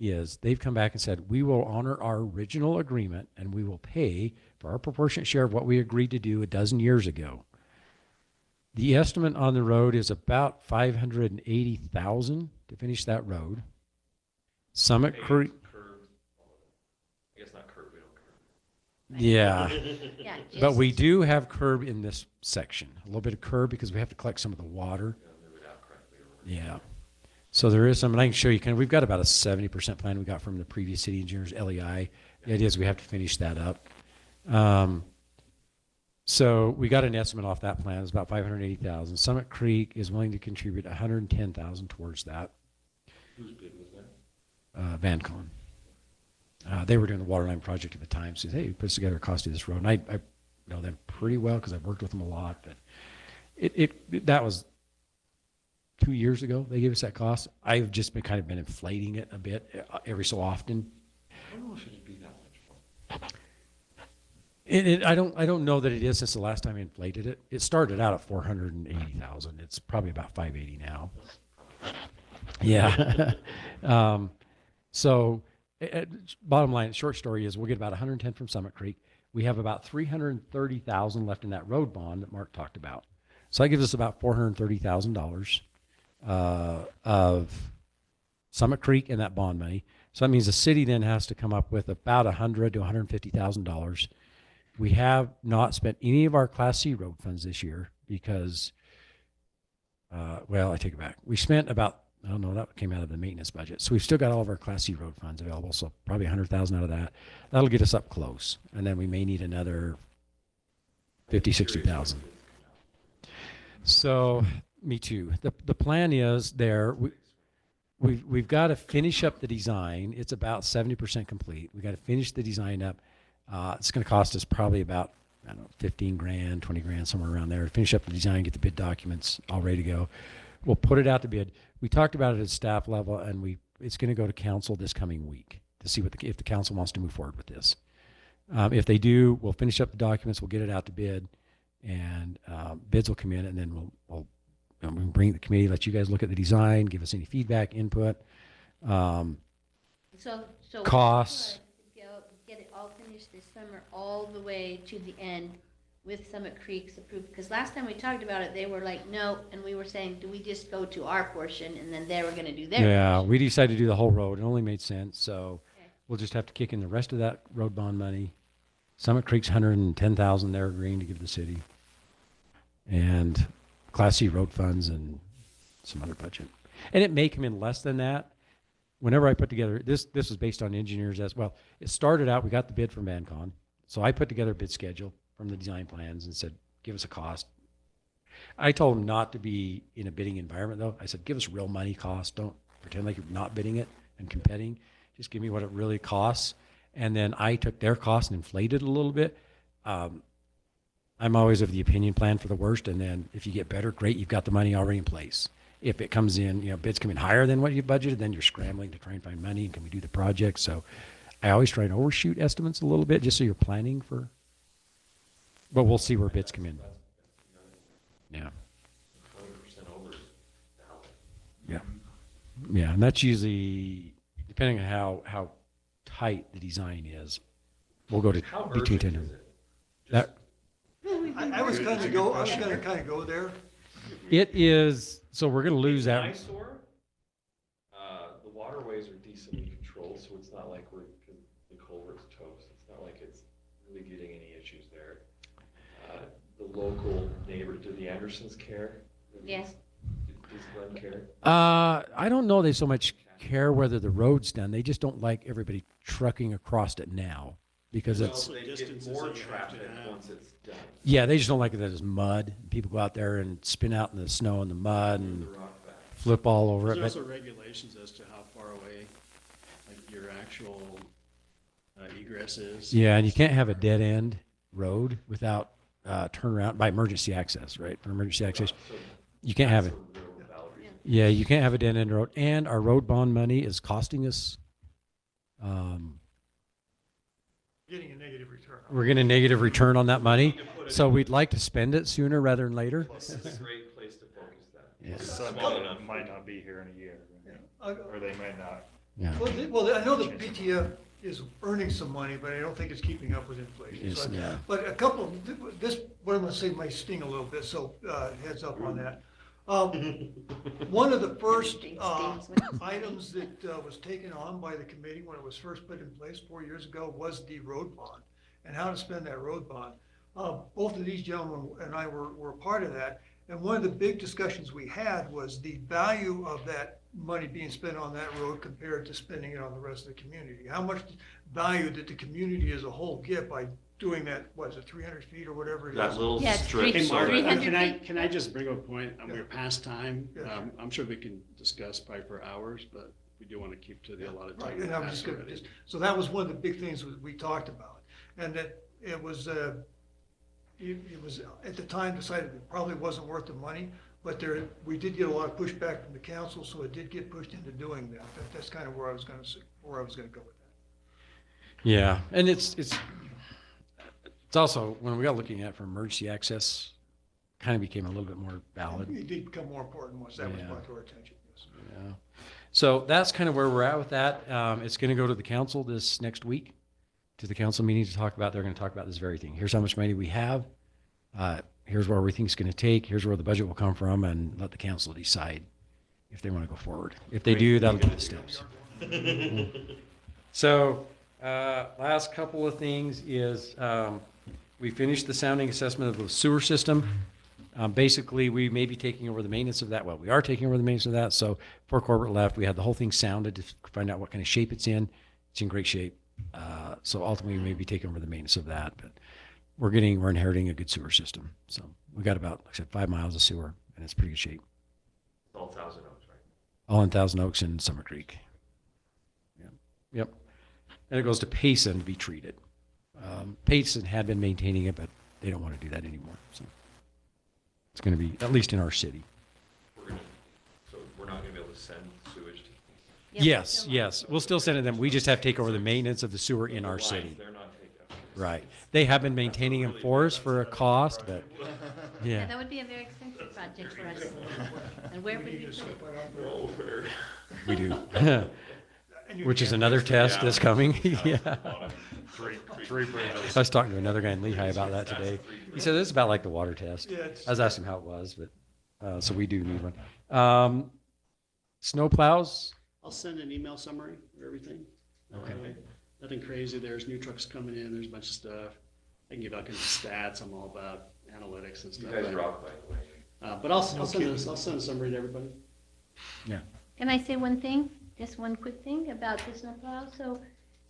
is they've come back and said, we will honor our original agreement and we will pay for our proportionate share of what we agreed to do a dozen years ago. The estimate on the road is about $580,000 to finish that road. Summit Paved, Creek, curved, I guess not curved, we don't curve. yeah. Yeah, But we just- do have curb in this section, a little bit of curb because we have to collect some of the water. Move it out correctly or whatever. Yeah. So there is some, and I can show you we've got about a 70% plan we got from the previous city engineers, LEI. The idea is we have to finish that up. So we got an estimate off that plan. It's about $580,000. Summit Creek is willing to contribute $110,000 towards that. Whose bid was Vancon. They were doing the water line project at the time. Said, hey, put us together a cost of this road. And I know them pretty well because I've worked with them a lot. But that was 2 years ago. They gave us that cost. I've just been kind of been inflating it a bit every so often. I don't know if it'd be that much more. I don't know that it is since the last time I inflated it. It started out at 480,000. It's probably about 580 now. Yeah. So bottom line, short story is we'll get about 110 from Summit Creek. We have about 330,000 left in that road bond that Mark talked about. So that gives us about $430,000 of Summit Creek and that bond money. So that means the city then has to come up with about $100,000 to $150,000. We have not spent any of our Class C road funds this year because, well, I take it back. We spent about, I don't know, that came out of the maintenance budget. So we've still got all of our Class C road funds available. So probably 100,000 out of that. That'll get us up close. And then we may need another 50, 60,000. So me too. The plan is there. We've got to finish up the design. It's about 70% complete. We've got to finish the design up. It's going to cost us probably about, I don't know, 15 grand, 20 grand, somewhere around there to finish up the design, get the bid documents all ready to go. We'll put it out to bid. We talked about it at staff level, and it's going to go to council this coming week to see if the council wants to move forward with this. If they do, we'll finish up the documents, we'll get it out to bid, and bids will come in, and then we'll bring the committee, let you guys look at the design, give us any feedback, input. So Costs. Get it all finished this summer, all the way to the end with Summit Creek's approved, because last time we talked about it, they were like, no, and we were saying, do we just go to our portion, and then they were gonna do their Yeah, portion. we decided to do the whole road. It only made sense, so Okay. we'll just have to kick in the rest of that road bond money. Summit Creek's 110,000 they're agreeing to give the city, and Class C road funds and some other budget. And it may come in less than that. Whenever I put together, this was based on engineers as well. It started out, we got the bid from Vancon. So I put together a bid schedule from the design plans and said, give us a cost. I told them not to be in a bidding environment though. I said, give us real money cost. Don't pretend like you're not bidding it and competing. Just give me what it really costs. And then I took their cost and inflated it a little bit. I'm always of the opinion plan for the worst. And then if you get better, great, you've got the money already in place. If it comes in, bids come in higher than what you budgeted, then you're scrambling to try and find money and can we do the project? So I always try and overshoot estimates a little bit just so you're planning for, but we'll see where bids come in. Yeah. 20% over. Yeah. Yeah. And that's usually, depending on how tight the design is, we'll go to How between urgent 10 is and it? that. I was gonna kind of go there. It is, so we're going to lose In that. Mysore, the waterways are decently controlled, so it's not like the culvert's toast. It's not like it's really getting any issues there. The local neighbor, do the Andersons care? Yes. Does Glenn care? I don't know they so much care whether the road's done. They just don't like everybody trucking across it now because it's, They distances get more that you have to traffic have. once it's done. yeah, they just don't like it that it's mud. People go out there and spin out in the snow and the mud The and rock back. flip all over it. There's But also regulations as to how far away, like your actual egress is. yeah, and you can't have a dead end road without turnaround by emergency access, right? For emergency access, So you can't have that's it. a real valid reason. Yeah, you can't have a dead end road. And our road bond money is costing us, Getting a negative return. we're getting a negative return on that money. So we'd like to spend it sooner rather than later. This is a great place to focus that. Yeah. It's Some small enough. might not be here in a year, Uh, or they might not. Yeah. Well, I know the PTF is earning some money, but I don't think it's keeping up with inflation. It's- So yeah. But a couple, what I'm gonna say might sting a little bit, so heads up on that. One of the first Everything stings when it's items that was taken on by the committee when it was first put in place 4 years ago was the road bond and how to spend that road bond. Both of these gentlemen and I were a part of that. And one of the big discussions we had was the value of that money being spent on that road compared to spending it on the rest of the community. How much value did the community as a whole get by doing that, what is it, 300 feet or whatever it is? That little Yeah, it's strip. three- Hey, Mark, 300 can I feet? just bring up a point? Yeah. We're past time. Yeah. I'm sure we can discuss probably for hours, but we do want to keep to the allotted Right, time. and I was just gonna, so that was one of the big things we talked about. And that it was, it was at the time decided it probably wasn't worth the money, but we did get a lot of pushback from the council, so it did get pushed into doing that. That's kind of where I was gonna go with that. Yeah, and it's also, when we got looking at it for emergency access, kind of became a little bit more valid. It did become more important once that was Yeah. brought to our attention, yes. Yeah. So that's kind of where we're at with that. It's going to go to the council this next week, to the council meeting to talk about, they're going to talk about this very thing. Here's how much money we have. Here's where we think it's going to take. Here's where the budget will come from, and let the council decide if they want to go forward. If they do, that'll be the steps. So, last couple of things is, we finished the sounding assessment of the sewer system. Basically, we may be taking over the maintenance of that. Well, we are taking over the maintenance of that. So before corporate left, we had the whole thing sounded to find out what kind of shape it's in. It's in great shape. So ultimately, we may be taking over the maintenance of that. But we're inheriting a good sewer system. So we got about, like I said, 5 miles of sewer, and it's pretty good shape. All Thousand Oaks, right? All in Thousand Oaks and Summer Creek. Yep. And it goes to Payson to be treated. Payson had been maintaining it, but they don't want to do that anymore. So it's going to be, at least in our city. So we're not gonna be able to send sewage to. Yes. We'll still send it to them. We just have to take over the maintenance of the sewer in our city. They're not taking. Right. They have been maintaining them for us for a cost, but Yeah, yeah. that would be a very expensive project for us. And where would we put it? Over. We do. And you Which is can't- another test that's coming. Yeah. Three bridges. I was talking to another guy in Lehigh about that today. He said it's about like the water test. Yeah, it's- I was asking him how it was, but so we do need one. Snow plows. I'll send an email summary of everything. Okay. Nothing crazy. There's new trucks coming in. There's a bunch of stuff. I can give out kinds of stats. I'm all about analytics and You stuff. guys rock, by the way. But I'll send a summary to everybody. Can I say one thing? Just one quick thing about the snowplow.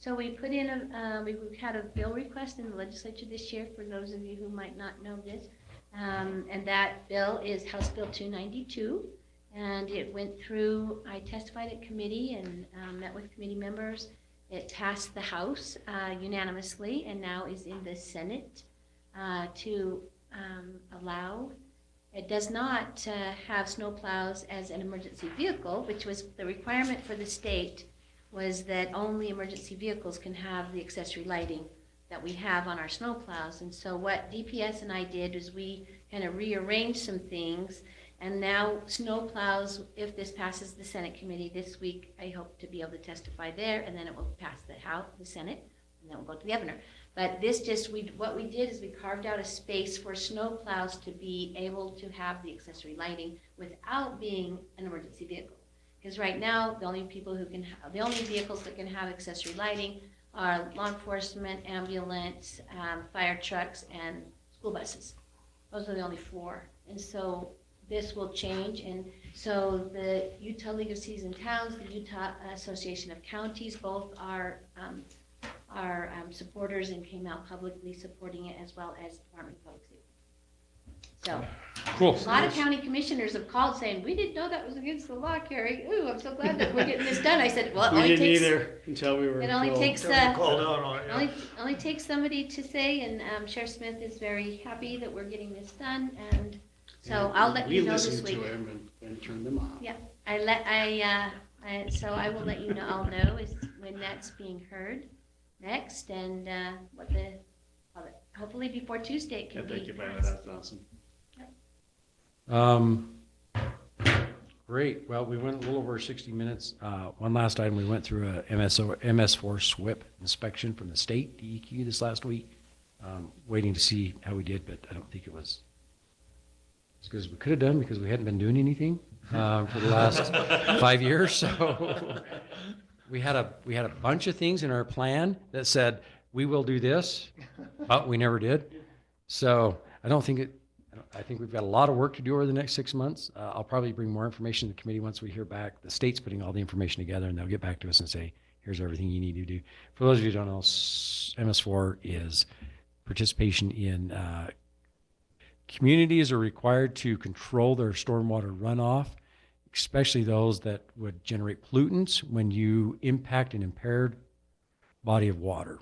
So we put in we had a bill request in the legislature this year, for those of you who might not know this. And that bill is House Bill 292. And it went through, I testified at committee and met with committee members. It passed the House unanimously and now is in the Senate to allow. It does not have snowplows as an emergency vehicle, which was the requirement for the state, was that only emergency vehicles can have the accessory lighting that we have on our snowplows. And so what DPS and I did is we kind of rearranged some things. And now snowplows, if this passes the Senate committee this week, I hope to be able to testify there, and then it will pass the House, the Senate, and then we'll go to the governor. But this just, what we did is we carved out a space for snowplows to be able to have the accessory lighting without being an emergency vehicle. Because right now, the only vehicles that can have accessory lighting are law enforcement, ambulance, fire trucks, and school buses. Those are the only 4. And so this will change, and so the Utah League of Cities and Towns, the Utah Association of Counties, both are supporters and came out publicly supporting it, as well as Department of Public Safety. So, Cool. a lot of county commissioners have called saying, we didn't know that was against the law, Carrie. Ooh, I'm so glad that we're getting this done. I said, well, it We only didn't takes, either until we were. it only told. takes, Until we called out on it, yeah. only takes somebody to say, and Sheriff Smith is very happy that we're getting this done, and so And I'll let you know this We listened week. to him and turned them off. Yeah, so I will let you know, I'll know when that's being heard next, and hopefully before Tuesday it Yeah, can thank be you, Brandon. passed. That's awesome. Great. Well, we went a little over 60 minutes. One last item, we went through a MS4 SWIP inspection from the state DEQ this last week. Waiting to see how we did, but I don't think it was as good as we could have done because we hadn't been doing anything for the last 5 years. So we had a bunch of things in our plan that said we will do this, but we never did. So I think we've got a lot of work to do over the next 6 months. I'll probably bring more information to the committee once we hear back. The state's putting all the information together, and they'll get back to us and say, here's everything you need to do. For those of you who don't know, MS4 is participation in communities are required to control their stormwater runoff especially those that would generate pollutants when you impact an impaired body of water.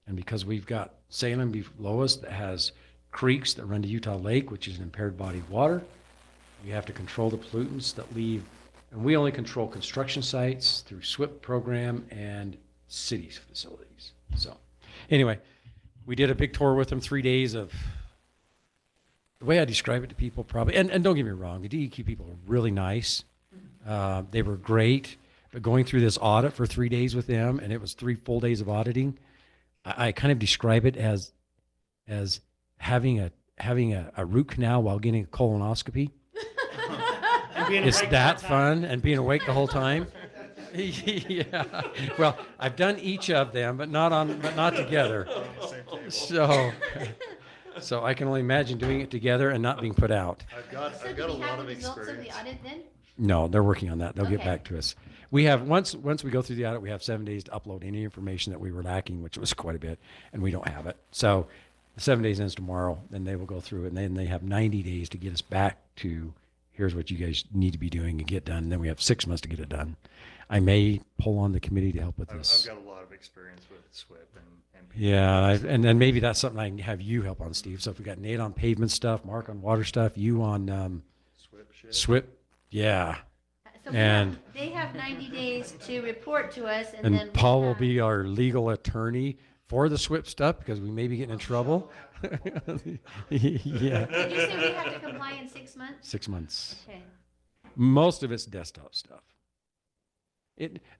And because we've got Salem below us that has creeks that run to Utah Lake, which is an impaired body of water, we have to control the pollutants that leave. And we only control construction sites through SWIP program and cities facilities. So anyway, we did a big tour with them, 3 days of, the way I describe it to people probably, and don't get me wrong, the DEQ people are really nice. They were great, but going through this audit for 3 days with them, and it was 3 full days of auditing, I kind of describe it as having a root canal while getting a colonoscopy. It's that fun and being awake the whole time. Yeah. Well, I've done each of them, but not together. So I can only imagine doing it together and not being put out. I've got So a do we lot have of the results of the experience. audit then? No, they're working on that. They'll get Okay. back to us. We have, once we go through the audit, we have 7 days to upload any information that we were lacking, which was quite a bit, and we don't have it. So the 7 days ends tomorrow, then they will go through it, and then they have 90 days to get us back to, here's what you guys need to be doing and get done. And then we have 6 months to get it done. I may pull on the committee to help with I've this. got a lot of experience with SWIP and. Yeah, and then maybe that's something I can have you help on, Steve. So if we got Nate on pavement stuff, Mark on water stuff, you on SWIP shit. SWIP, yeah. So And- they have 90 days to report to us, and then And we Paul will have- be our legal attorney for the SWIP stuff because we may be getting in trouble. Yeah, Did you say we have to comply in 6 months? 6 months. Okay. Most of it's desktop stuff.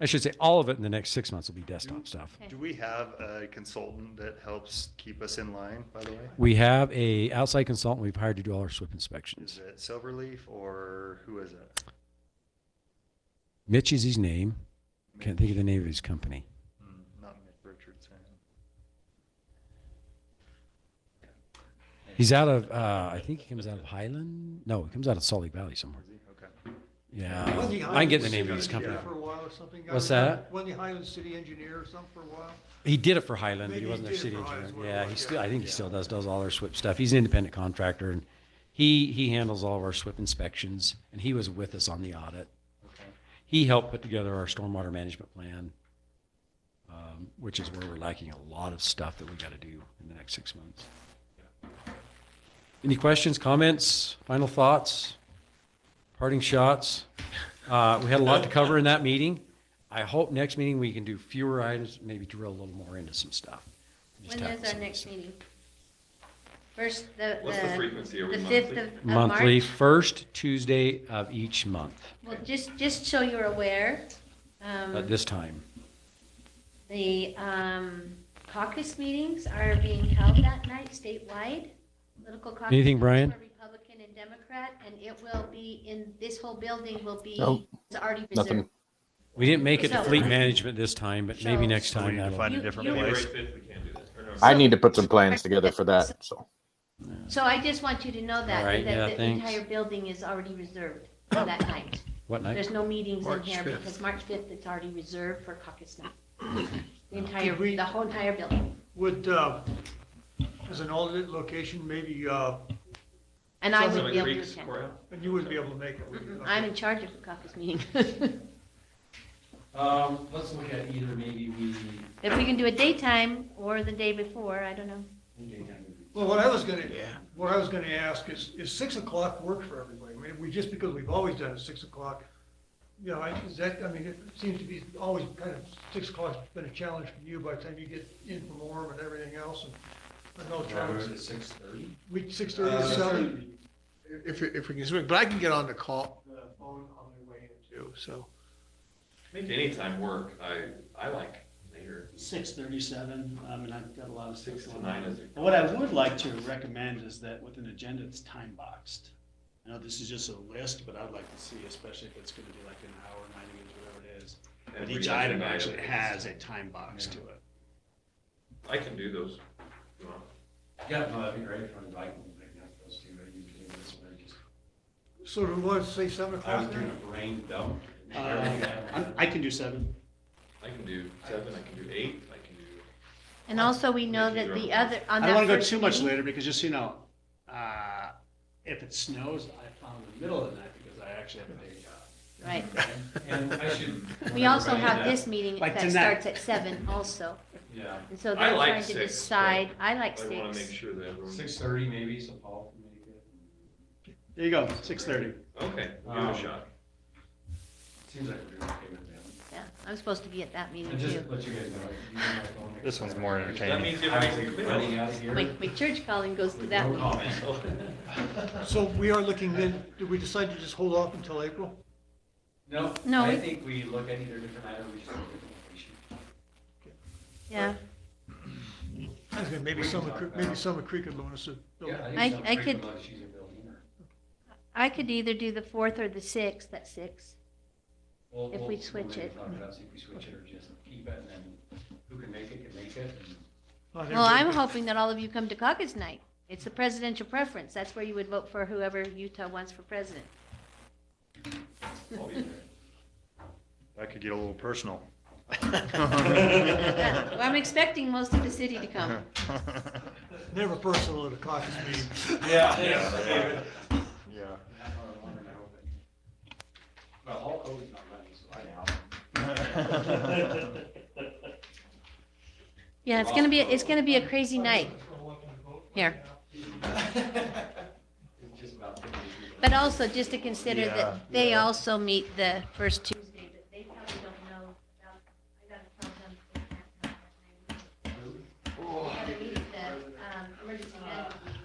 I should say all of it in the next 6 months will be desktop stuff. Okay. Do we have a consultant that helps keep us in line, by the way? We have a outside consultant we've hired to do all our SWIP Is inspections. it Silverleaf or who is it? Mitch is his name. Can't think of the name of his company. Not Mick Richardson. He's out of, I think he comes out of Highland. No, he comes out of Salt Lake Valley somewhere. Is he? Okay. Yeah, Wasn't he I can get the Highland name of his City company. engineer For a while or something? What's that? Wasn't he Highland City engineer or something for a while? He did it for Highland, but Maybe he he wasn't their did it city for Highland, engineer. is what it Yeah, was, he still, yeah. I think he still does all our SWIP stuff. He's an independent contractor, and he handles all of our SWIP inspections, and he was with us on the audit. Okay. He helped put together our stormwater management plan, which is where we're lacking a lot of stuff that we got to do in the next 6 months. Any questions, comments, final thoughts, parting shots? We had a lot to cover in that meeting. I hope next meeting we can do fewer items, maybe drill a little more into some stuff. Just When tackle is some our of next this meeting? First, the What's the frequency? Are we the monthly? 5th of stuff. Monthly, March? first Tuesday of each month Well, just so you're aware, at this time. the caucus meetings are being held that night statewide. Political caucus. Anything, meetings Brian? for Republican and Democrat, and it will be in, this whole building will be, No, it's already nothing. reserved. We didn't make it to So- fleet management this time, but maybe So- next So we time need to that'll. find a You- different you- January place. 5th, we can't do that. Or no, I so- need to put some plans together for that, so. So I just want you to know that, All right, yeah, that the thanks. entire building is already reserved for that night. What night? There's no meetings in March here 5th. because March 5th, it's already reserved for caucus night. The Could we- whole entire building. Would, as an alternate location, maybe, And I Summit would be able to Creek's attend. courthouse? and you wouldn't be able to make it, would you? I'm in charge of the caucus meeting. Let's look at either maybe we. If we can do a daytime or the day before, I don't know. Well, what I was gonna ask is 6 o'clock work for everybody? I mean, just because we've always done it 6 o'clock, you know, is that, I mean, it seems to be always kind of, 6 o'clock's been a challenge for you by the time you get in from Orem and everything else, and I know Travis, 6:30? 6:30 to 7? If we can swing, but I can get on the call, the phone on my way in too, so. Make any time work. I like later. 6:37, I mean, I've got a lot of 6 stuff to going 9 on. is. And what I would like to recommend is that with an agenda, it's time boxed. I know this is just a list, but I'd like to see, especially if it's gonna be like an hour, 90 minutes, whatever it is, that each item actually has a time box to it. I can do those. if you want. Yeah, no, that'd be great if I'm inviting those two. I usually do this one, just. So do we want to say 7 I was o'clock doing then? a brain dump. I can do 7. I can do 7, I can do 8, I can do. And also, we know that the other, on I that don't wanna go first too much meeting- later, because just so you know, if it snows, I found the middle of the night, because I actually have a day job. Right. And I should. We also everybody have that- this meeting Like that tonight. starts at 7 also. Yeah, And so I they're like trying to 6, decide, I like I want to make 6. sure that everyone. 6:30 maybe, so Paul can make it. There you go, 6:30. Okay, we'll give it a Um, shot. Seems like we're doing okay with them. Yeah, I'm supposed to be at that meeting And just too. let you guys know. using my phone next This one's time. more That entertaining. means it I makes will it be running out of here. My church calling goes to with that no meeting. comment. So we are looking then, did we decide to just hold off until April? No, No, I we- think we look at either different item, we just look at different location. Yeah, I was gonna, maybe Summer Creek could loan us a building. Yeah, I think could- some curriculum she's a building or. I could either do the 4th or the 6th at 6. We'll- If we we'll switch maybe it. talk about see if we switch it or just keep it and then who can make it, can make it. And Not Well, I'm everybody- hoping that all of you come to caucus night. It's a presidential preference. That's where you would vote for whoever Utah wants for president. I'll be there. That could get a little personal. Yeah, well, I'm expecting most of the city to come. Never personal at a caucus meeting. Yeah. Yeah. Well, Hulk Hogan's not running, so I know. Yeah, it's gonna be a crazy night here. It's just about 50 people. But also just to consider Yeah, that they yeah. also meet the first Tuesday, but they probably don't know about, I gotta tell them they can't have that night. They have a meeting, the, emergency management